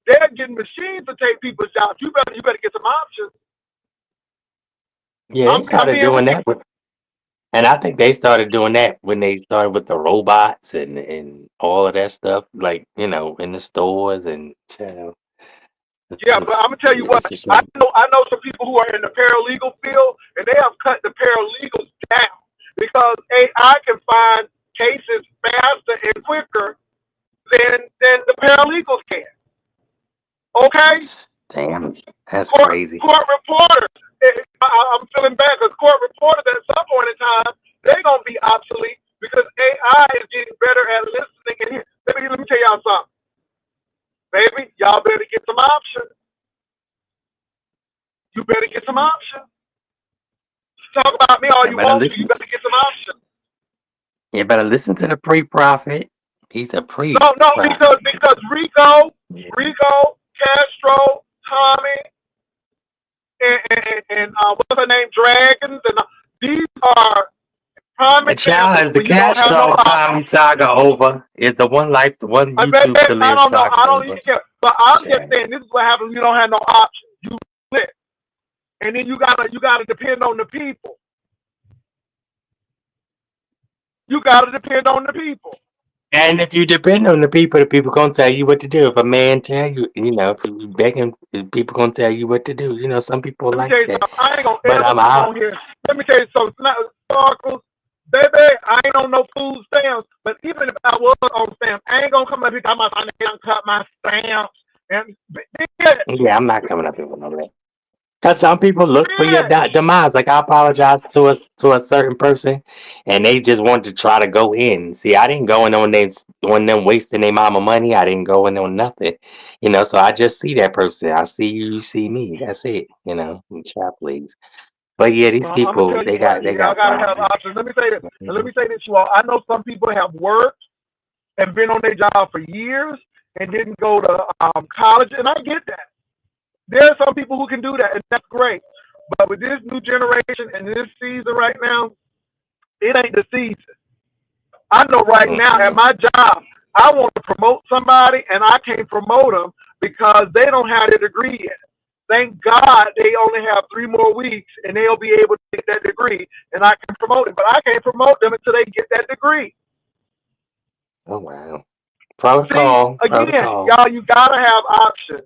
They're getting machines to take people's jobs. You better get some options. Yeah, they I'm started being doing real. that and I think they started doing that when they started with the robots and all of that stuff, like in the stores and Yeah, but I'm gonna tell you what. it's just I know some people who are in the paralegal field, and they have cut the paralegals down because AI can find cases faster and quicker than the paralegals can. Okay, damn, that's court crazy. court reporters. I'm feeling bad because court reporters at some point in time they're gonna be obsolete because AI is getting better at listening and hearing. Let me tell y'all something, baby. Y'all better get some options. You better get some options. Talk about me all I you better want to. You listen. better get some options. You better listen to the pre-prophet. He's a priest, No, probably. because Rico, Yeah. Castro, Tommy, and what's her name, Dragons, and these are prime And child, examples is the when you don't have no Castro option. time saga over? Is the one life, the one Baby, YouTube to I live don't know. saga I don't over? even care. But I'm just Child. saying, this is what happens when you don't have no option. You split, and then you gotta depend on the people. You gotta depend on the people. And if you depend on the people gonna tell you what to do. If a man tell you, if you beg him, the people gonna tell you what to do. Some people Let me like tell you that. something. I ain't gonna But ever come I, on here. Let me tell you something. Sparkles, baby, I ain't on no food stamps. But even if I was on stamps, I ain't gonna come up here talking about I done cut my stamps. And bitch, yeah, I'm not coming up here with no that. Cause some people look for your bitch. demise. Like I apologize to a certain person, and they just want to try to go in. See, I didn't go in on them wasting their mama money. I didn't go in on nothing. So I just see that person. I see you, you see me. That's it. Chat please. But yeah, these I'm gonna people tell you they what. got they Y'all got gotta have problems. options. Let me say this. And let Mhm. me say this, you all. I know some people have worked and been on their job for years and didn't go to college, and I get that. There are some people who can do that, and that's great. But with this new generation and this season right now, it ain't the season. I know right now at Mhm. my job, I want to promote somebody, and I can't promote them because they don't have a degree yet. Thank God they only have 3 more weeks, and they'll be able to get that degree, and I can promote them. But I can't promote them until they get that degree. Oh wow. See, Protocol, again, protocol. y'all, you gotta have options.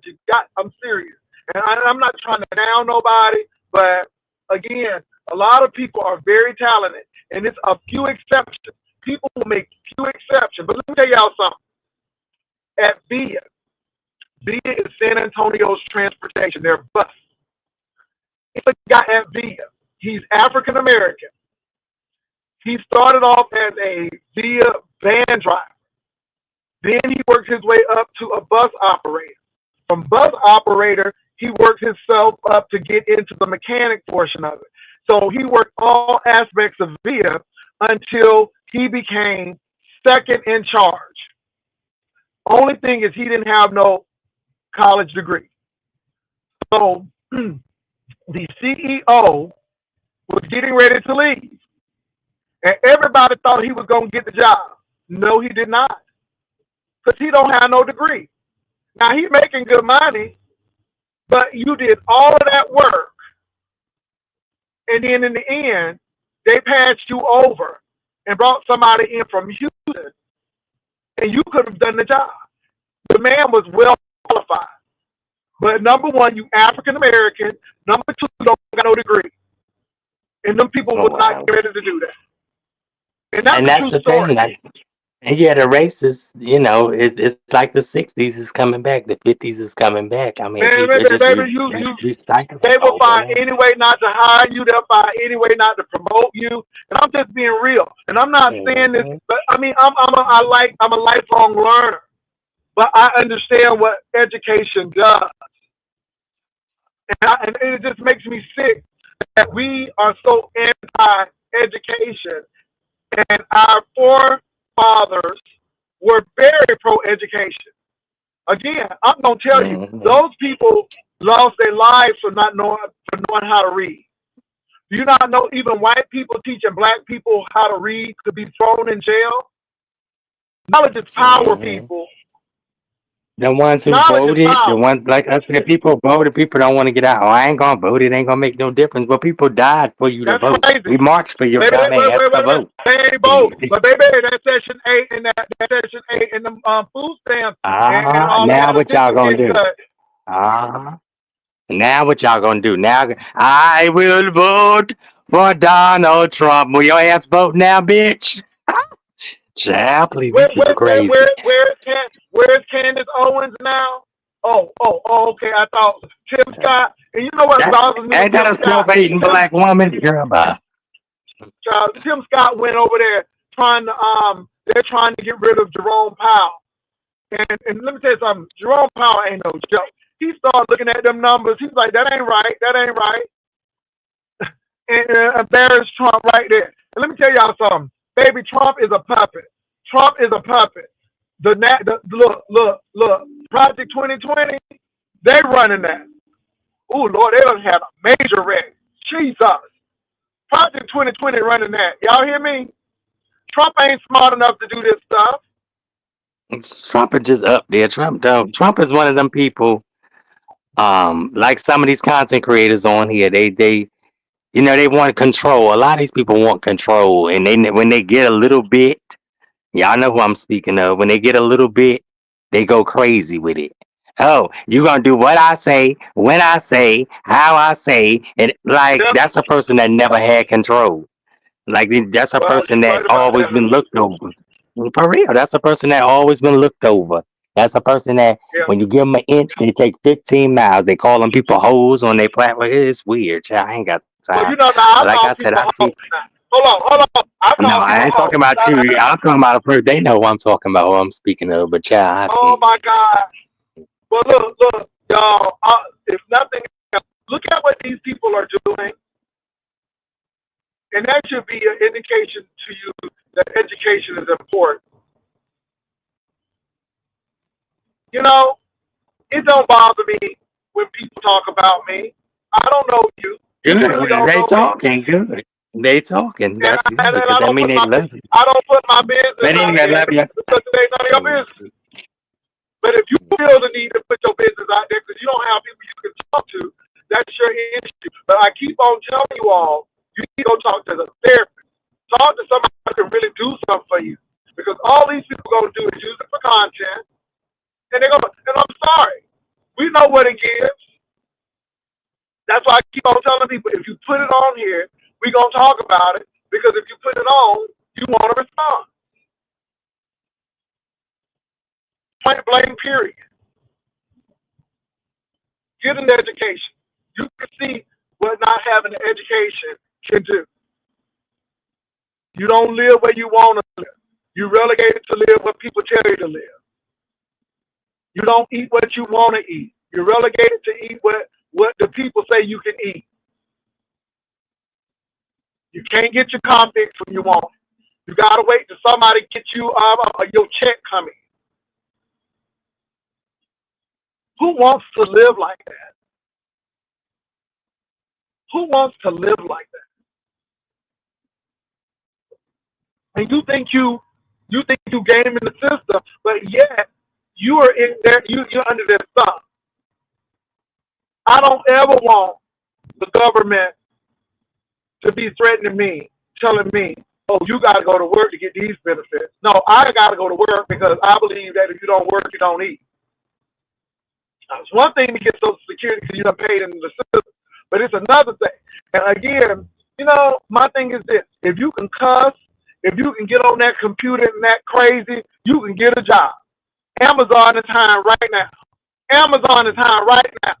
I'm serious, and I'm not trying to down nobody, but again, a lot of people are very talented, and it's a few exceptions. People will make few exceptions, but let me tell y'all something. At VIA is San Antonio's transportation. They're bus. It's a guy at VIA. He's African American. He started off as a VIA van driver. Then he worked his way up to a bus operator. From bus operator, he worked himself up to get into the mechanic portion of it. So he worked all aspects of VIA until he became second in charge. Only thing is he didn't have no college degree. So the CEO was getting ready to leave, and everybody thought he was going to get the job. No, he did not, because he don't have no degree. Now he's making good money, but you did all of that work, and then in the end, they passed you over and brought somebody in from Houston, and you could have done the job. The man was well qualified, but number one, you African American. Number two, you don't got no degree, and them people Oh would not wow. get ready to do that. And that's And a that's true the story. thing. And yeah, the racists, it's like the '60s is coming back, the '50s is coming back. I mean, Man, people baby, are just baby, you recycling they will over and find over. any way not to hire you. They'll find any way not to promote you. And I'm just being real. And I'm not saying this, Mhm. but I mean, I'm a lifelong learner. But I understand what education does, and it just makes me sick that we are so anti-education, and our forefathers were very pro-education. Again, I'm gonna tell you, Mhm. those people lost their lives for knowing how to read. Do you not know even white people teaching black people how to read could be thrown in jail? Knowledge is power, Mhm. people. The ones who Knowledge is voted, the power. ones like I said, people voted. People don't want to get out. Oh, I ain't gonna vote. It ain't gonna make no difference. But people died for you to That's vote. crazy. We marched for your Baby, dumb ass wait to a minute. vote. They ain't both. But baby, that section 8 and that section 8 and the food stamps and all of Now that what y'all attention gonna getting do? cut. Uh Now what y'all gonna do? Now I will vote for Donald Trump. Will your ass vote now, bitch? Child, please, these Where people where where crazy. where where's Candace Owens now? Oh, okay. I thought Tim Scott. And you know what That bothers me with ain't that Tim a Scott? self-hating Tim black woman? Girl, bye. Tim Scott went over there trying to they're trying to get rid of Jerome Powell. And let me tell you something, Jerome Powell ain't no joke. He started looking at them numbers. He's like, that ain't right. That ain't right. And embarrassed Trump right there. And let me tell y'all something. Baby, Trump is a puppet. Trump is a puppet. Look, Project 2020, they running that. Oh Lord, they done had a major wreck. Jesus. Project 2020 running that. Y'all hear me? Trump ain't smart enough to do this stuff. Trump is just up there. Trump is one of them people. Like some of these content creators on here, they want control. A lot of these people want control, and when they get a little bit, y'all know who I'm speaking of. When they get a little bit, they go crazy with it. Oh, you gonna do what I say, when I say, how I say, and like Yep. that's a person that never had control. Like that's a Well, person you're that right about always that. been looked over. For real, that's a person that always been looked over. That's a person that Yeah. when you give them an inch, they take 15 miles. They call them people hoes on their platform. It's weird, child. I ain't got time. Well, you know, But now I like I call said, I people see. hoes now. Hold on. I No, call I people ain't talking hoes. about you. I'm talking about a person. They know who I'm talking about. Who I'm speaking of. But child, I Oh feel my God. Well, look, y'all. If nothing else, look at what these people are doing, and that should be an indication to you that education is important. You know, it don't bother me when people talk about me. I don't know you. You good. really don't They know me, talking good. They talking. and That's good and because I that don't mean put they my love you. I don't put my business They didn't out even there love you. because it ain't none of your business. But if you feel the need to put your business out there because you don't have people you can talk to, that's your issue. But I keep on telling you all, you need to go talk to the therapist. Talk to somebody who can really do something for you. Because all these people are going to do is use it for content. And they're going to, and I'm sorry. We know what it gives. That's why I keep on telling people, if you put it on here, we're going to talk about it. Because if you put it on, you want to respond. Point blank, period. Get an education. You can see what not having an education can do. You don't live where you want to live. You're relegated to live where people tell you to live. You don't eat what you want to eat. You're relegated to eat what the people say you can eat. You can't get your car fixed when you want it. You gotta wait till somebody get you your check coming. Who wants to live like that? Who wants to live like that? And you think you gaming the system, but yet you are in there. You're under their thumb. I don't ever want the government to be threatening me, telling me, "Oh, you got to go to work to get these benefits." No, I got to go to work because I believe that if you don't work, you don't eat. Now, it's one thing to get Social Security because you done paid into the system, but it's another thing. And again, my thing is this: if you can cuss, if you can get on that computer and that crazy, you can get a job. Amazon is hiring right now. Amazon is hiring right now.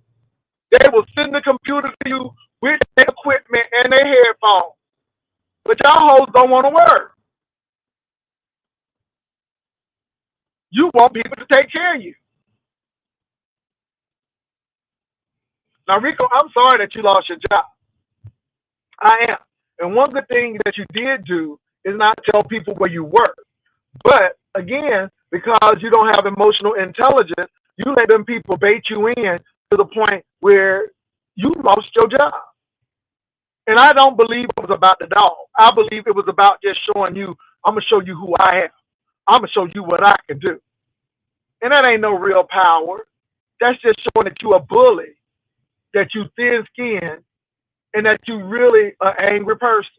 They will send the computer to you with their equipment and their headphones. But y'all hoes don't want to work. You want people to take care of you. Now, Rico, I'm sorry that you lost your job. I am. And one good thing that you did do is not tell people where you work. But again, because you don't have emotional intelligence, you let them people bait you in to the point where you lost your job. And I don't believe it was about the dog. I believe it was about just showing you, I'm going to show you who I am. I'm going to show you what I can do. And that ain't no real power. That's just showing that you a bully, that you thin skinned, and that you really an angry person.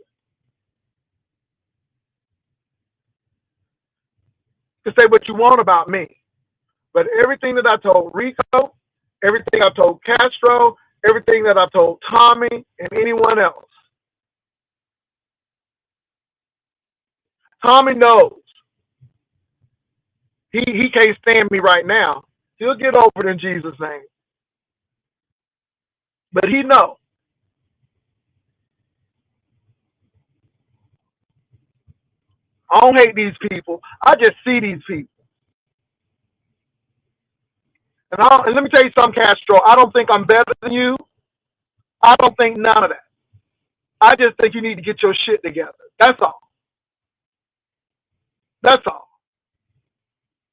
To say what you want about me. But everything that I told Rico, everything I told Castro, everything that I told Tommy and anyone else, Tommy knows. He can't stand me right now. He'll get over it in Jesus' name. But he knows. I don't hate these people. I just see these people. And let me tell you something, Castro. I don't think I'm better than you. I don't think none of that. I just think you need to get your shit together. That's all. That's all.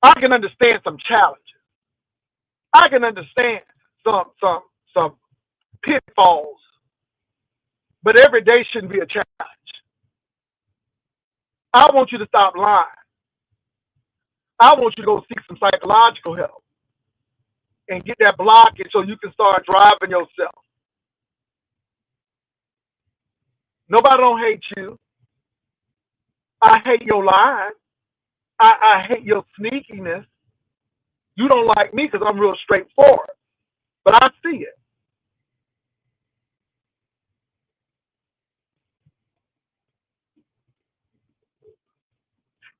I can understand some challenges. I can understand some pitfalls, but every day shouldn't be a challenge. I want you to stop lying. I want you to go seek some psychological help and get that blockage so you can start driving yourself. Nobody don't hate you. I hate your lying. I hate your sneakiness. You don't like me because I'm real straightforward, but I see it.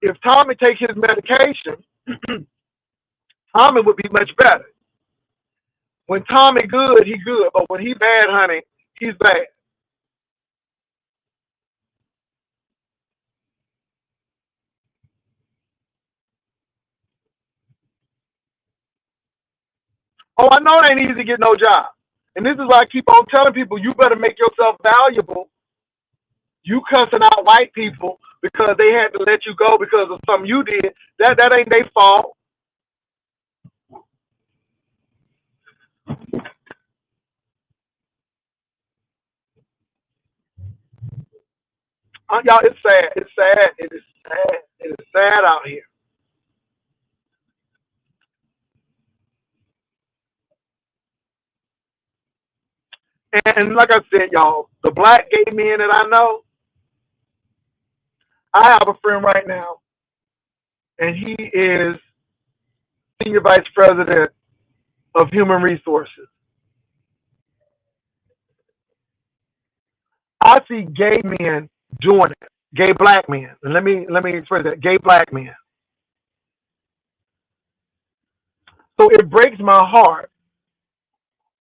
If Tommy take his medication, Tommy would be much better. When Tommy good, he good, but when he bad, honey, he's bad. Oh, I know it ain't easy to get no job. And this is why I keep on telling people, you better make yourself valuable. You cussing out white people because they had to let you go because of something you did. That ain't their fault. Y'all, it's sad. It's sad. It is sad. It is sad out here. And like I said, y'all, the black gay men that I know, I have a friend right now, and he is senior vice president of human resources. I see gay men doing it, gay black men. And let me express that, gay black men. So it breaks my heart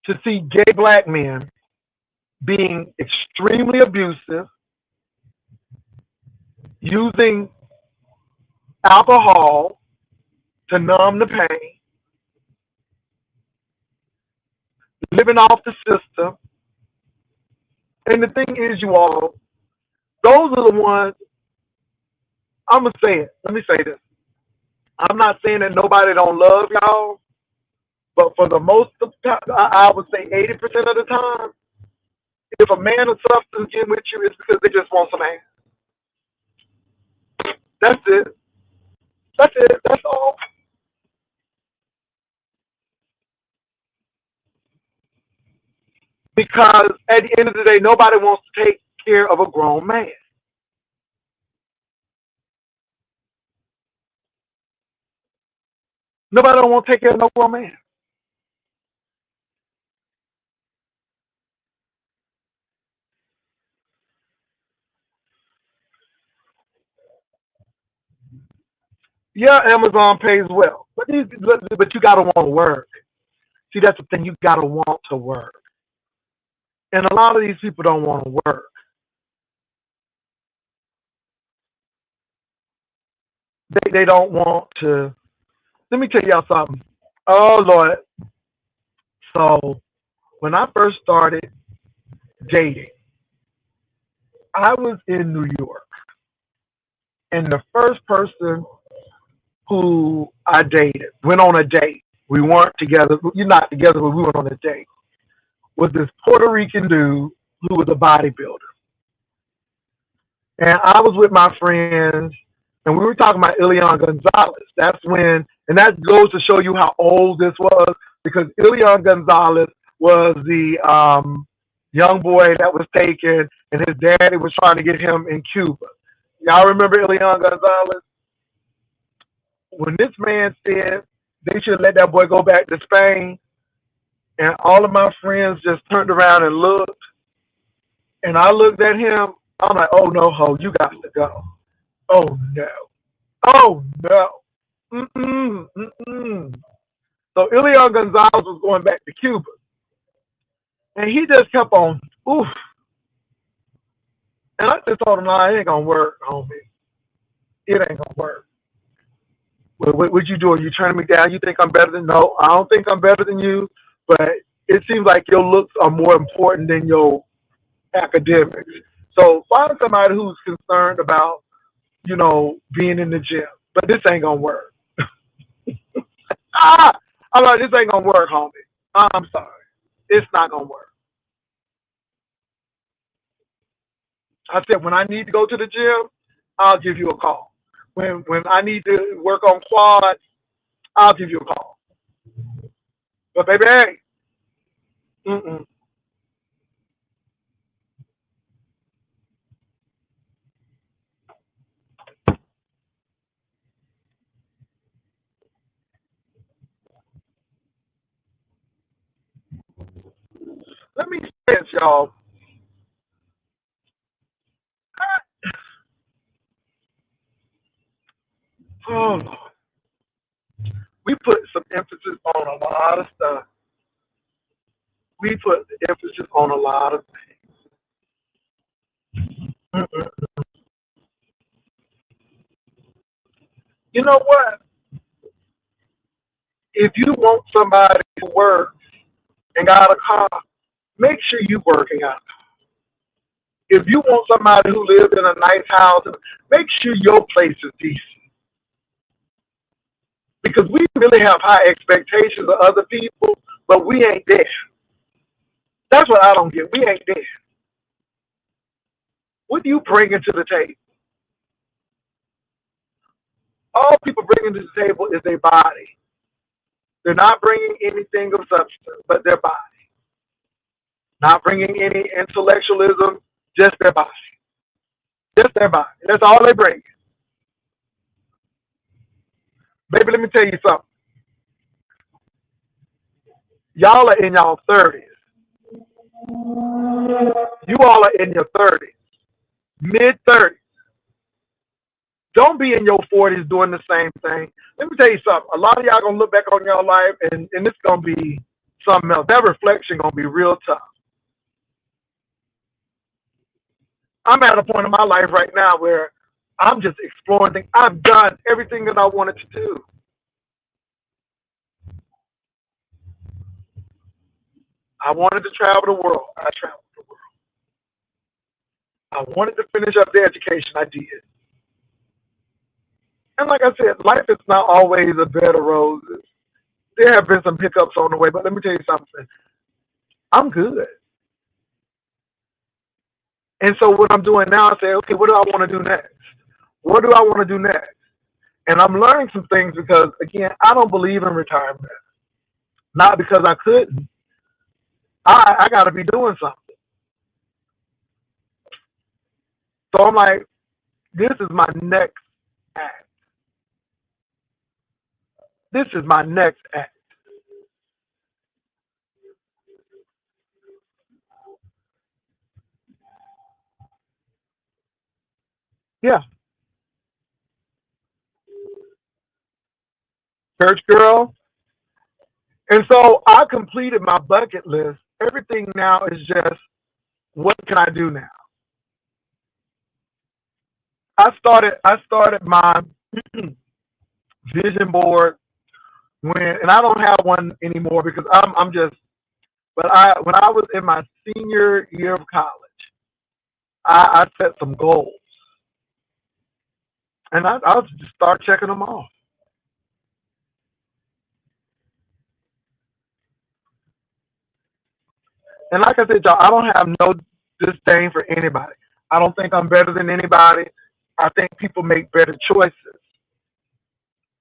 to see gay black men being extremely abusive, using alcohol to numb the pain, living off the system. And the thing is, you all, those are the ones, I'm going to say it. Let me say this. I'm not saying that nobody don't love y'all, but for the most of the time, I would say 80% of the time, if a man of substance get with you, it's because they just want some ass. That's it. That's it. That's all. Because at the end of the day, nobody wants to take care of a grown man. Nobody don't want to take care of no grown man. Yeah, Amazon pays well, but you gotta want to work. See, that's the thing. You gotta want to work, and a lot of these people don't want to work. They don't want to. Let me tell y'all something. Oh Lord. So when I first started dating, I was in New York, and the first person who I dated went on a date. We weren't together. You're not together, but we went on a date. Was this Puerto Rican dude who was a bodybuilder, and I was with my friends, and we were talking about Ilian Gonzalez. That's when, and that goes to show you how old this was, because Ilian Gonzalez was the young boy that was taken, and his daddy was trying to get him in Cuba. Y'all remember Ilian Gonzalez? When this man said they should let that boy go back to Spain, and all of my friends just turned around and looked, and I looked at him, I'm like, oh no, ho, you got to go. Oh no. Oh no. Mm-mm, mm-mm. So Ilian Gonzalez was going back to Cuba. And he just kept on, oof. And I just told him, nah, it ain't gonna work, homie. It ain't gonna work. What you doing? You turning me down? You think I'm better than? No, I don't think I'm better than you. But it seems like your looks are more important than your academics. So find somebody who's concerned about, being in the gym. But this ain't gonna work. I'm like, this ain't gonna work, homie. I'm sorry. It's not gonna work. I said, when I need to go to the gym, I'll give you a call. When I need to work on quads, I'll give you a call. But baby, hey, mm-mm. Let me say this, y'all. Oh, we put some emphasis on a lot of stuff. We put emphasis on a lot of things. Mm-mm. You know what? If you want somebody to work and got a car, make sure you working out. If you want somebody who lives in a nice house, make sure your place is decent. Because we really have high expectations of other people, but we ain't there. That's what I don't get. We ain't there. What do you bring into the table? All people bring into the table is their body. They're not bringing anything of substance, but their body. Not bringing any intellectualism, just their body. Just their body. That's all they bring. Baby, let me tell you something. Y'all are in y'all 30s. You all are in your 30s, mid 30s. Don't be in your 40s doing the same thing. Let me tell you something. A lot of y'all gonna look back on your life and it's gonna be something else. That reflection gonna be real tough. I'm at a point in my life right now where I'm just exploring things. I've done everything that I wanted to do. I wanted to travel the world. I traveled the world. I wanted to finish up the education. I did. And like I said, life is not always a bed of roses. There have been some hiccups on the way, but let me tell you something. I'm good. And so what I'm doing now, I say, okay, what do I want to do next? What do I want to do next? And I'm learning some things because, again, I don't believe in retirement. Not because I couldn't. I got to be doing something. So I'm like, this is my next act. This is my next act. Yeah, church girl. And so I completed my bucket list. Everything now is just, what can I do now? I started my vision board and I don't have one anymore because I'm just. But when I was in my senior year of college, I set some goals, and I'll just start checking them off. And like I said, y'all, I don't have no disdain for anybody. I don't think I'm better than anybody. I think people make better choices,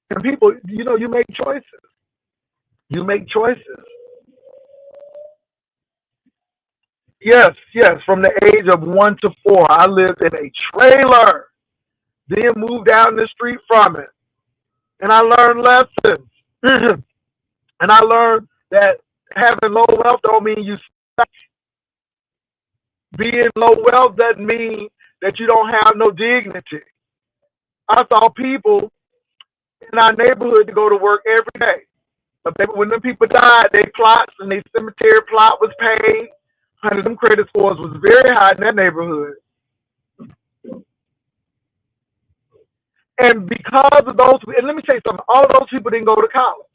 and people, you make choices. You make choices. Yes, yes. From the age of 1 to 4, I lived in a trailer, then moved down the street from it, and I learned lessons. And I learned that having low wealth don't mean you suck. Being low wealth doesn't mean that you don't have no dignity. I saw people in our neighborhood to go to work every day. But baby, when them people died, their plots and their cemetery plot was paid. Honey, them credit scores was very high in that neighborhood. And because of those, and let me tell you something, all of those people didn't go to college.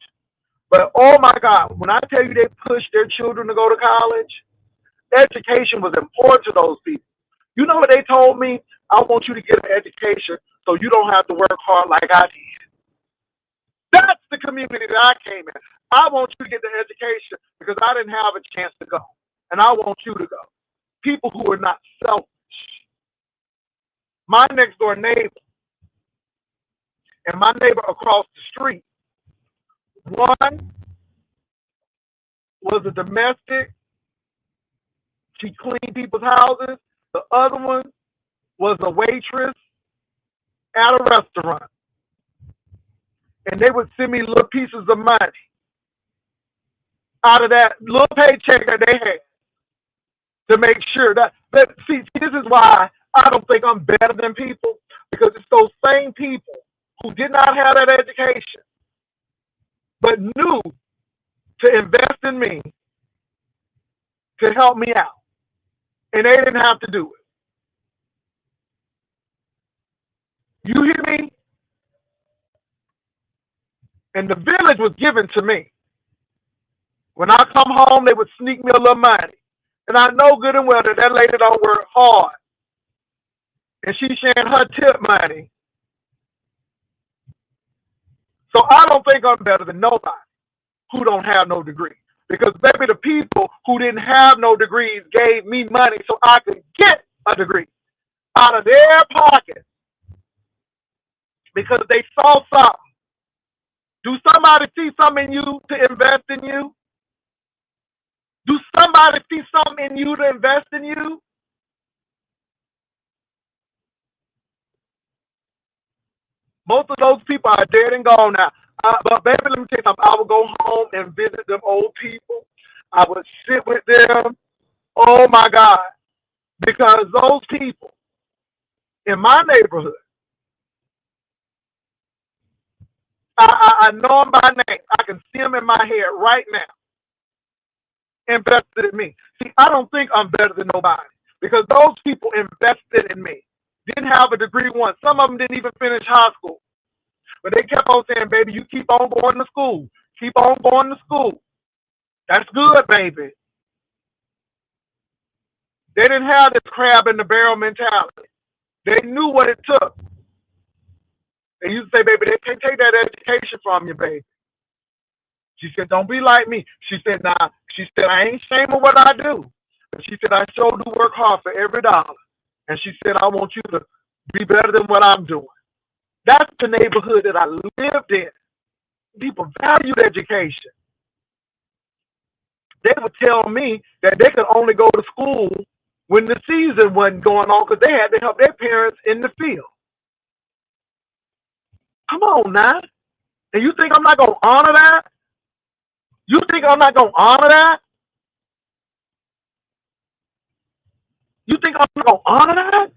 But oh my God, when I tell you they pushed their children to go to college, education was important to those people. You know what they told me? I want you to get an education so you don't have to work hard like I did. That's the community that I came in. I want you to get the education because I didn't have a chance to go. And I want you to go. People who are not selfish. My next door neighbor and my neighbor across the street, one was a domestic. She cleaned people's houses. The other one was a waitress at a restaurant. And they would send me little pieces of money out of that little paycheck that they had to make sure that, but see, this is why I don't think I'm better than people, because it's those same people who did not have that education, but knew to invest in me to help me out. And they didn't have to do it. You hear me? And the village was given to me. When I come home, they would sneak me a little money. And I know good and well that that lady don't work hard. And she's sharing her tip money. So I don't think I'm better than nobody who don't have no degree. Because baby, the people who didn't have no degrees gave me money so I could get a degree out of their pocket because they saw something. Do somebody see something in you to invest in you? Do somebody see something in you to invest in you? Most of those people are dead and gone now. But baby, let me tell you something. I would go home and visit them old people. I would sit with them. Oh my God. Because those people in my neighborhood, I know them by name. I can see them in my head right now. Invested in me. See, I don't think I'm better than nobody because those people invested in me. Didn't have a degree once. Some of them didn't even finish high school. But they kept on saying, baby, you keep on going to school. Keep on going to school. That's good, baby. They didn't have this crab in the barrel mentality. They knew what it took. They used to say, baby, they can't take that education from you, baby. She said, don't be like me. She said, nah. She said, I ain't ashamed of what I do. But she said, I sure do work hard for every dollar. And she said, I want you to be better than what I'm doing. That's the neighborhood that I lived in. People valued education. They would tell me that they could only go to school when the season wasn't going on because they had to help their parents in the field. Come on now. And you think I'm not going to honor that? You think I'm not going to honor that? You think I'm not going to honor that?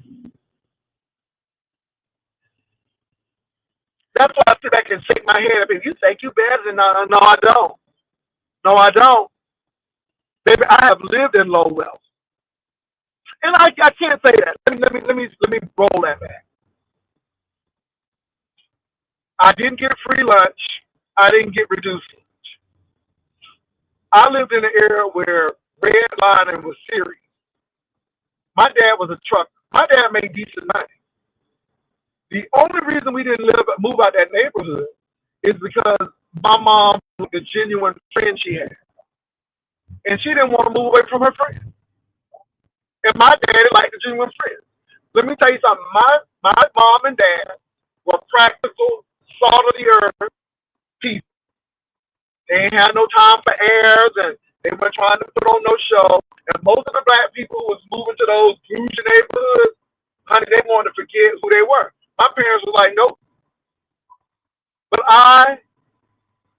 That's why I sit back and shake my head. If you think you better than no, I don't. No, I don't. Baby, I have lived in low wealth. And I can't say that. Let me roll that back. I didn't get free lunch. I didn't get reduced lunch. I lived in an era where redlining was serious. My dad was a trucker. My dad made decent money. The only reason we didn't move out that neighborhood is because my mom was a genuine friend she had. And she didn't want to move away from her friend. And my daddy liked a genuine friend. Let me tell you something. My mom and dad were practical, salt of the earth people. They ain't had no time for airs, and they weren't trying to put on no show. And most of the black people who was moving to those bougie neighborhoods, honey, they wanted to forget who they were. My parents were like, nope. But I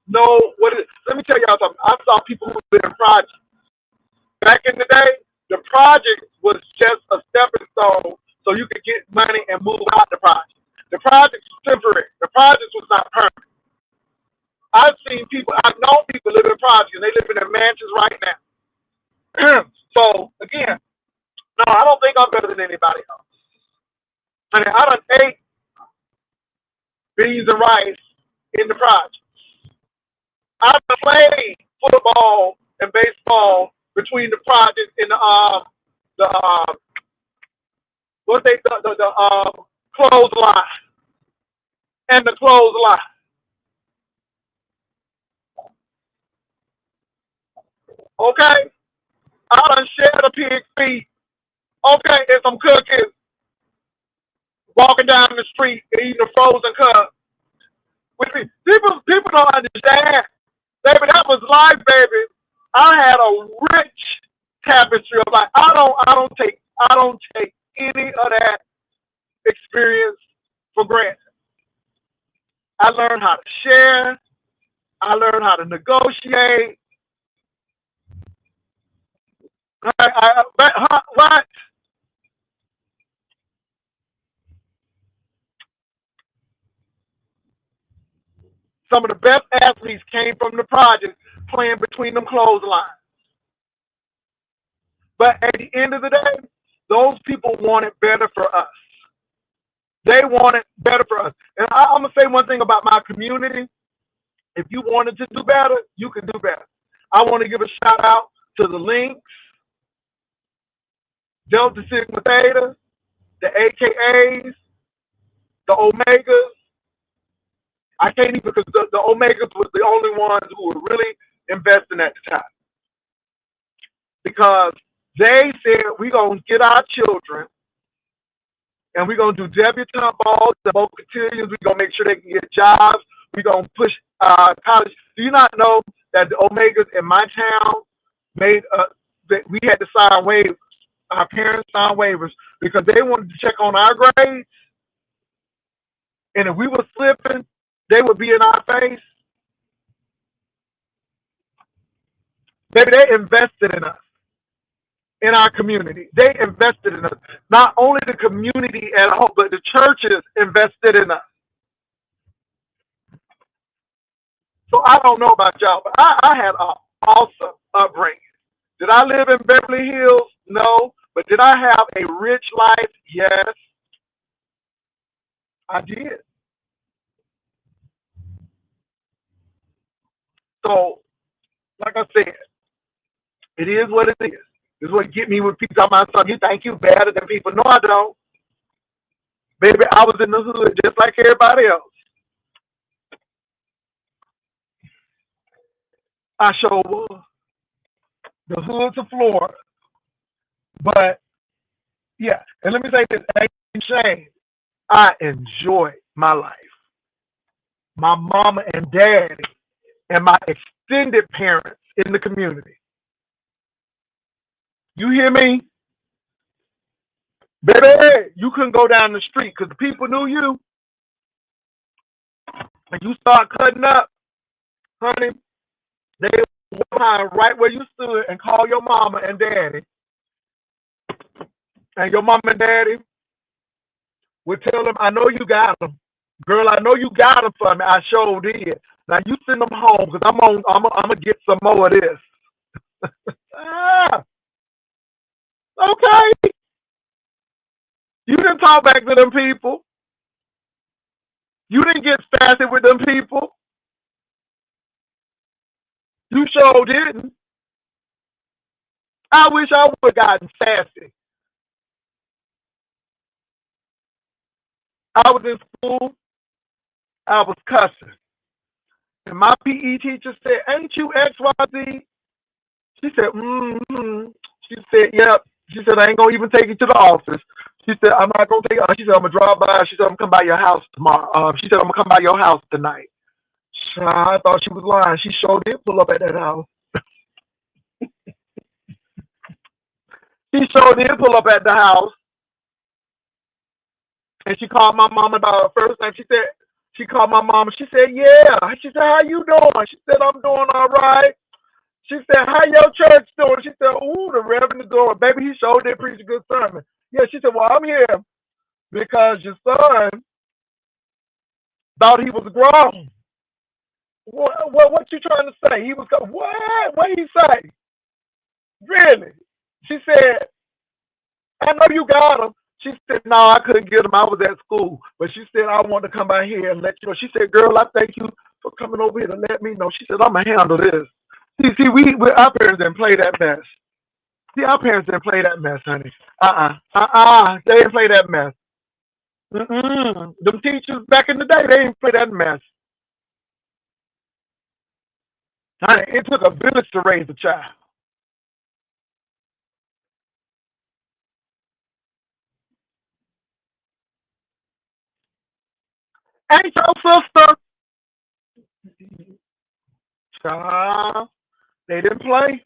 know what it is. Let me tell y'all something. I saw people who lived in projects. Back in the day, the project was just a stepping stone so you could get money and move out the project. The project was temporary. The project was not permanent. I've known people live in projects, and they live in their mansions right now. So, again, no, I don't think I'm better than anybody else. I mean, I done ate beans and rice in the project. I done played football and baseball between the project and the clothesline and the clothesline. Okay? I done shared a pig feet. Okay, and some cookies, walking down the street and eating a frozen cup. People don't understand. Baby, that was life, baby. I had a rich tapestry of life. I don't take any of that experience for granted. I learned how to share. I learned how to negotiate. What? Some of the best athletes came from the project playing between them clotheslines. But at the end of the day, those people wanted better for us. They wanted better for us. And I'm going to say one thing about my community. If you wanted to do better, you can do better. I want to give a shout out to the Links, Delta Sigma Theta, the AKAs, the Omegas. I can't even, because the Omegas was the only ones who were really investing at the time. Because they said, we're going to get our children and we're going to do debutante balls, the both cotillions. We're going to make sure they can get jobs. We're going to push college. Do you not know that the Omegas in my town made that we had to sign waivers? Our parents signed waivers because they wanted to check on our grades. And if we were slipping, they would be in our face. Maybe they invested in us, in our community. They invested in us. Not only the community at home, but the churches invested in us. So I don't know about y'all, but I had an awesome upbringing. Did I live in Beverly Hills? No. But did I have a rich life? Yes, I did. So, like I said, it is what it is. This is what get me with people. My son, you think you better than people? No, I don't. Baby, I was in the hood just like everybody else. I sure was. The hood to Florida. But yeah, and let me say this, ain't shame. I enjoyed my life. My mama and daddy and my extended parents in the community. You hear me? Baby, you couldn't go down the street because the people knew you. When you start cutting up, honey, they would find right where you stood and call your mama and daddy. And your mama and daddy would tell them, I know you got them. Girl, I know you got them for me. I sure did. Now you send them home because I'm gonna get some more of this. Ah, okay. You didn't talk back to them people. You didn't get sassy with them people. You sure didn't. I wish I would have gotten sassy. I was in school. I was cussing. And my PE teacher said, ain't you XYZ? She said, mm-hmm. She said, yep. She said, I ain't going to even take you to the office. She said, I'm not going to take you. She said, I'm going to drive by. She said, I'm going to come by your house tomorrow. She said, I'm going to come by your house tonight. I thought she was lying. She sure did pull up at that house. She sure did pull up at the house. And she called my mom about her first name. She called my mom. She said, yeah. She said, how you doing? She said, I'm doing all right. She said, how your church doing? She said, ooh, the reverend is doing. Baby, he sure did preach a good sermon. Yeah, she said, well, I'm here because your son thought he was grown. What you trying to say? He was, what? What did he say? Really? She said, I know you got him. She said, no, I couldn't get him. I was at school. But she said, I want to come by here and let you know. She said, girl, I thank you for coming over here to let me know. She said, I'm going to handle this. See, our parents didn't play that mess. See, our parents didn't play that mess, honey. They didn't play that mess. Them teachers back in the day, they didn't play that mess. Honey, it took a village to raise a child. Ain't your sister? Child, they didn't play.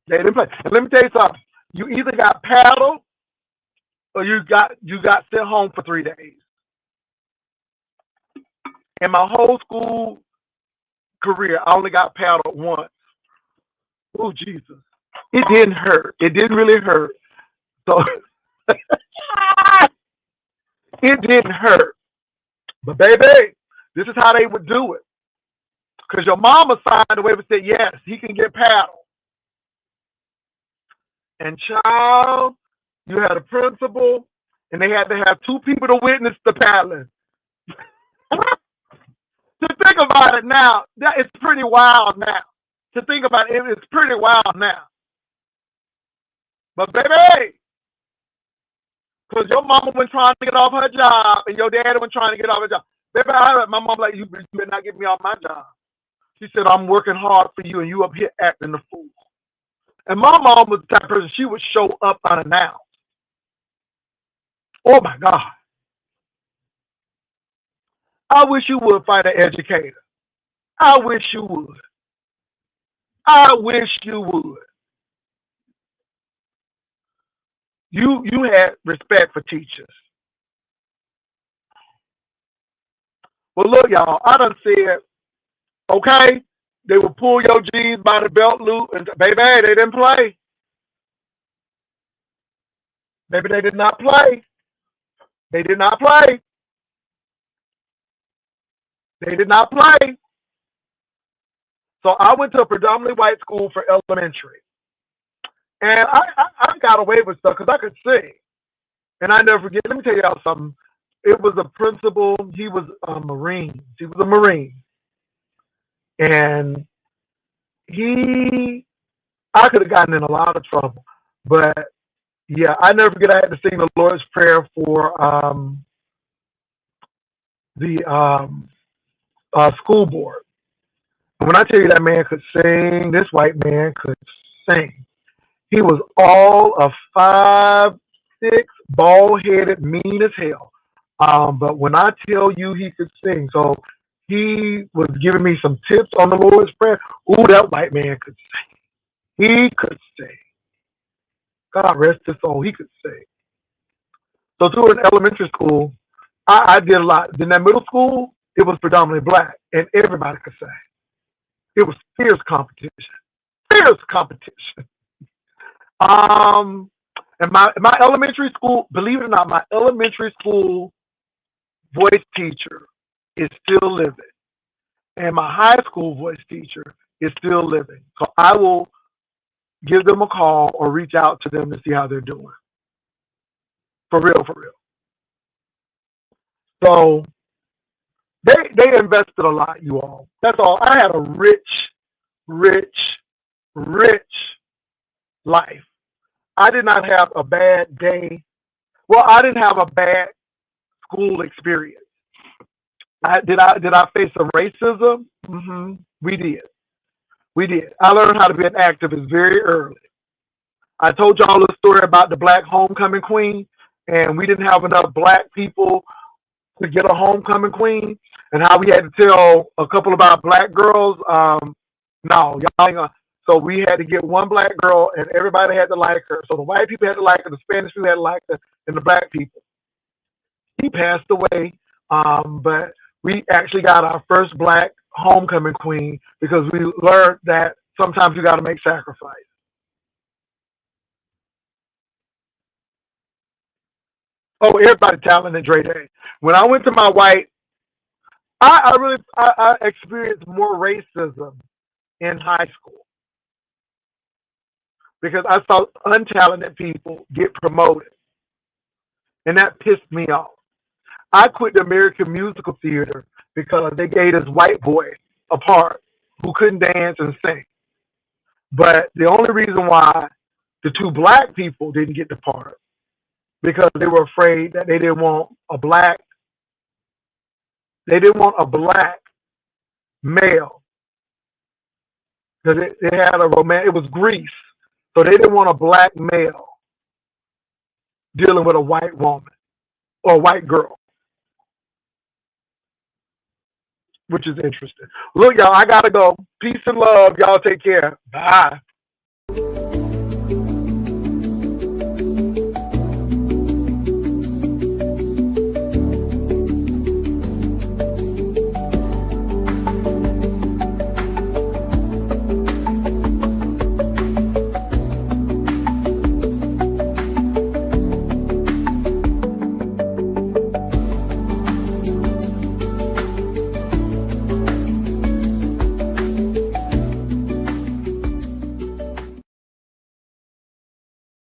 They didn't play. And let me tell you something. You either got paddled or you got sent home for 3 days. In my whole school career, I only got paddled once. Oh Jesus. It didn't hurt. It didn't really hurt. So it didn't hurt. But baby, this is how they would do it. Because your mama signed away and said, yes, he can get paddled. And child, you had a principal, and they had to have two people to witness the paddling. To think about it now, that is pretty wild now. To think about it, it's pretty wild now. But baby, because your mama was trying to get off her job, and your daddy was trying to get off her job. Baby, my mom like, you better not get me off my job. She said, I'm working hard for you, and you up here acting the fool. And my mom was the type of person, she would show up unannounced. Oh my God. I wish you would fight an educator. I wish you would. I wish you would. You had respect for teachers. Well, look, y'all, I done said, okay, they would pull your jeans by the belt loop, and baby, they didn't play. Baby, they did not play. They did not play. They did not play. So I went to a predominantly white school for elementary. And I got away with stuff because I could sing. And I never forget, let me tell y'all something. It was a principal, he was a Marine. He was a Marine. And I could have gotten in a lot of trouble. But yeah, I never forget I had to sing the Lord's Prayer for the school board. And when I tell you that man could sing, this white man could sing. He was all of 5'6", bald-headed, mean as hell. But when I tell you he could sing, so he was giving me some tips on the Lord's Prayer. Ooh, that white man could sing. He could sing. God rest his soul. He could sing. So through an elementary school, I did a lot. In that middle school, it was predominantly black, and everybody could sing. It was fierce competition. Fierce competition. And my elementary school, believe it or not, my elementary school voice teacher is still living. And my high school voice teacher is still living. So I will give them a call or reach out to them to see how they're doing. For real, for real. So they invested a lot, you all. That's all. I had a rich life. I did not have a bad day. Well, I didn't have a bad school experience. Did I face some racism? Mm-hmm. We did. I learned how to be an activist very early. I told y'all a story about the black homecoming queen, and we didn't have enough black people to get a homecoming queen, and how we had to tell a couple of our black girls, no, y'all ain't gonna. So we had to get one black girl, and everybody had to like her. So the white people had to like her, the Spanish people had to like her, and the black people. He passed away, but we actually got our first black homecoming queen because we learned that sometimes you got to make sacrifice. Oh, everybody talented Dre Day. When I went to my white, I experienced more racism in high school because I saw untalented people get promoted, and that pissed me off. I quit the American Musical Theater because they gave this white boy a part who couldn't dance and sing. But the only reason why the two black people didn't get the part because they were afraid that they didn't want a black male because it had a romance. It was Greece, so they didn't want a black male dealing with a white woman or a white girl. which is interesting. Look, y'all, I gotta go. Peace and love. Y'all take care. Bye.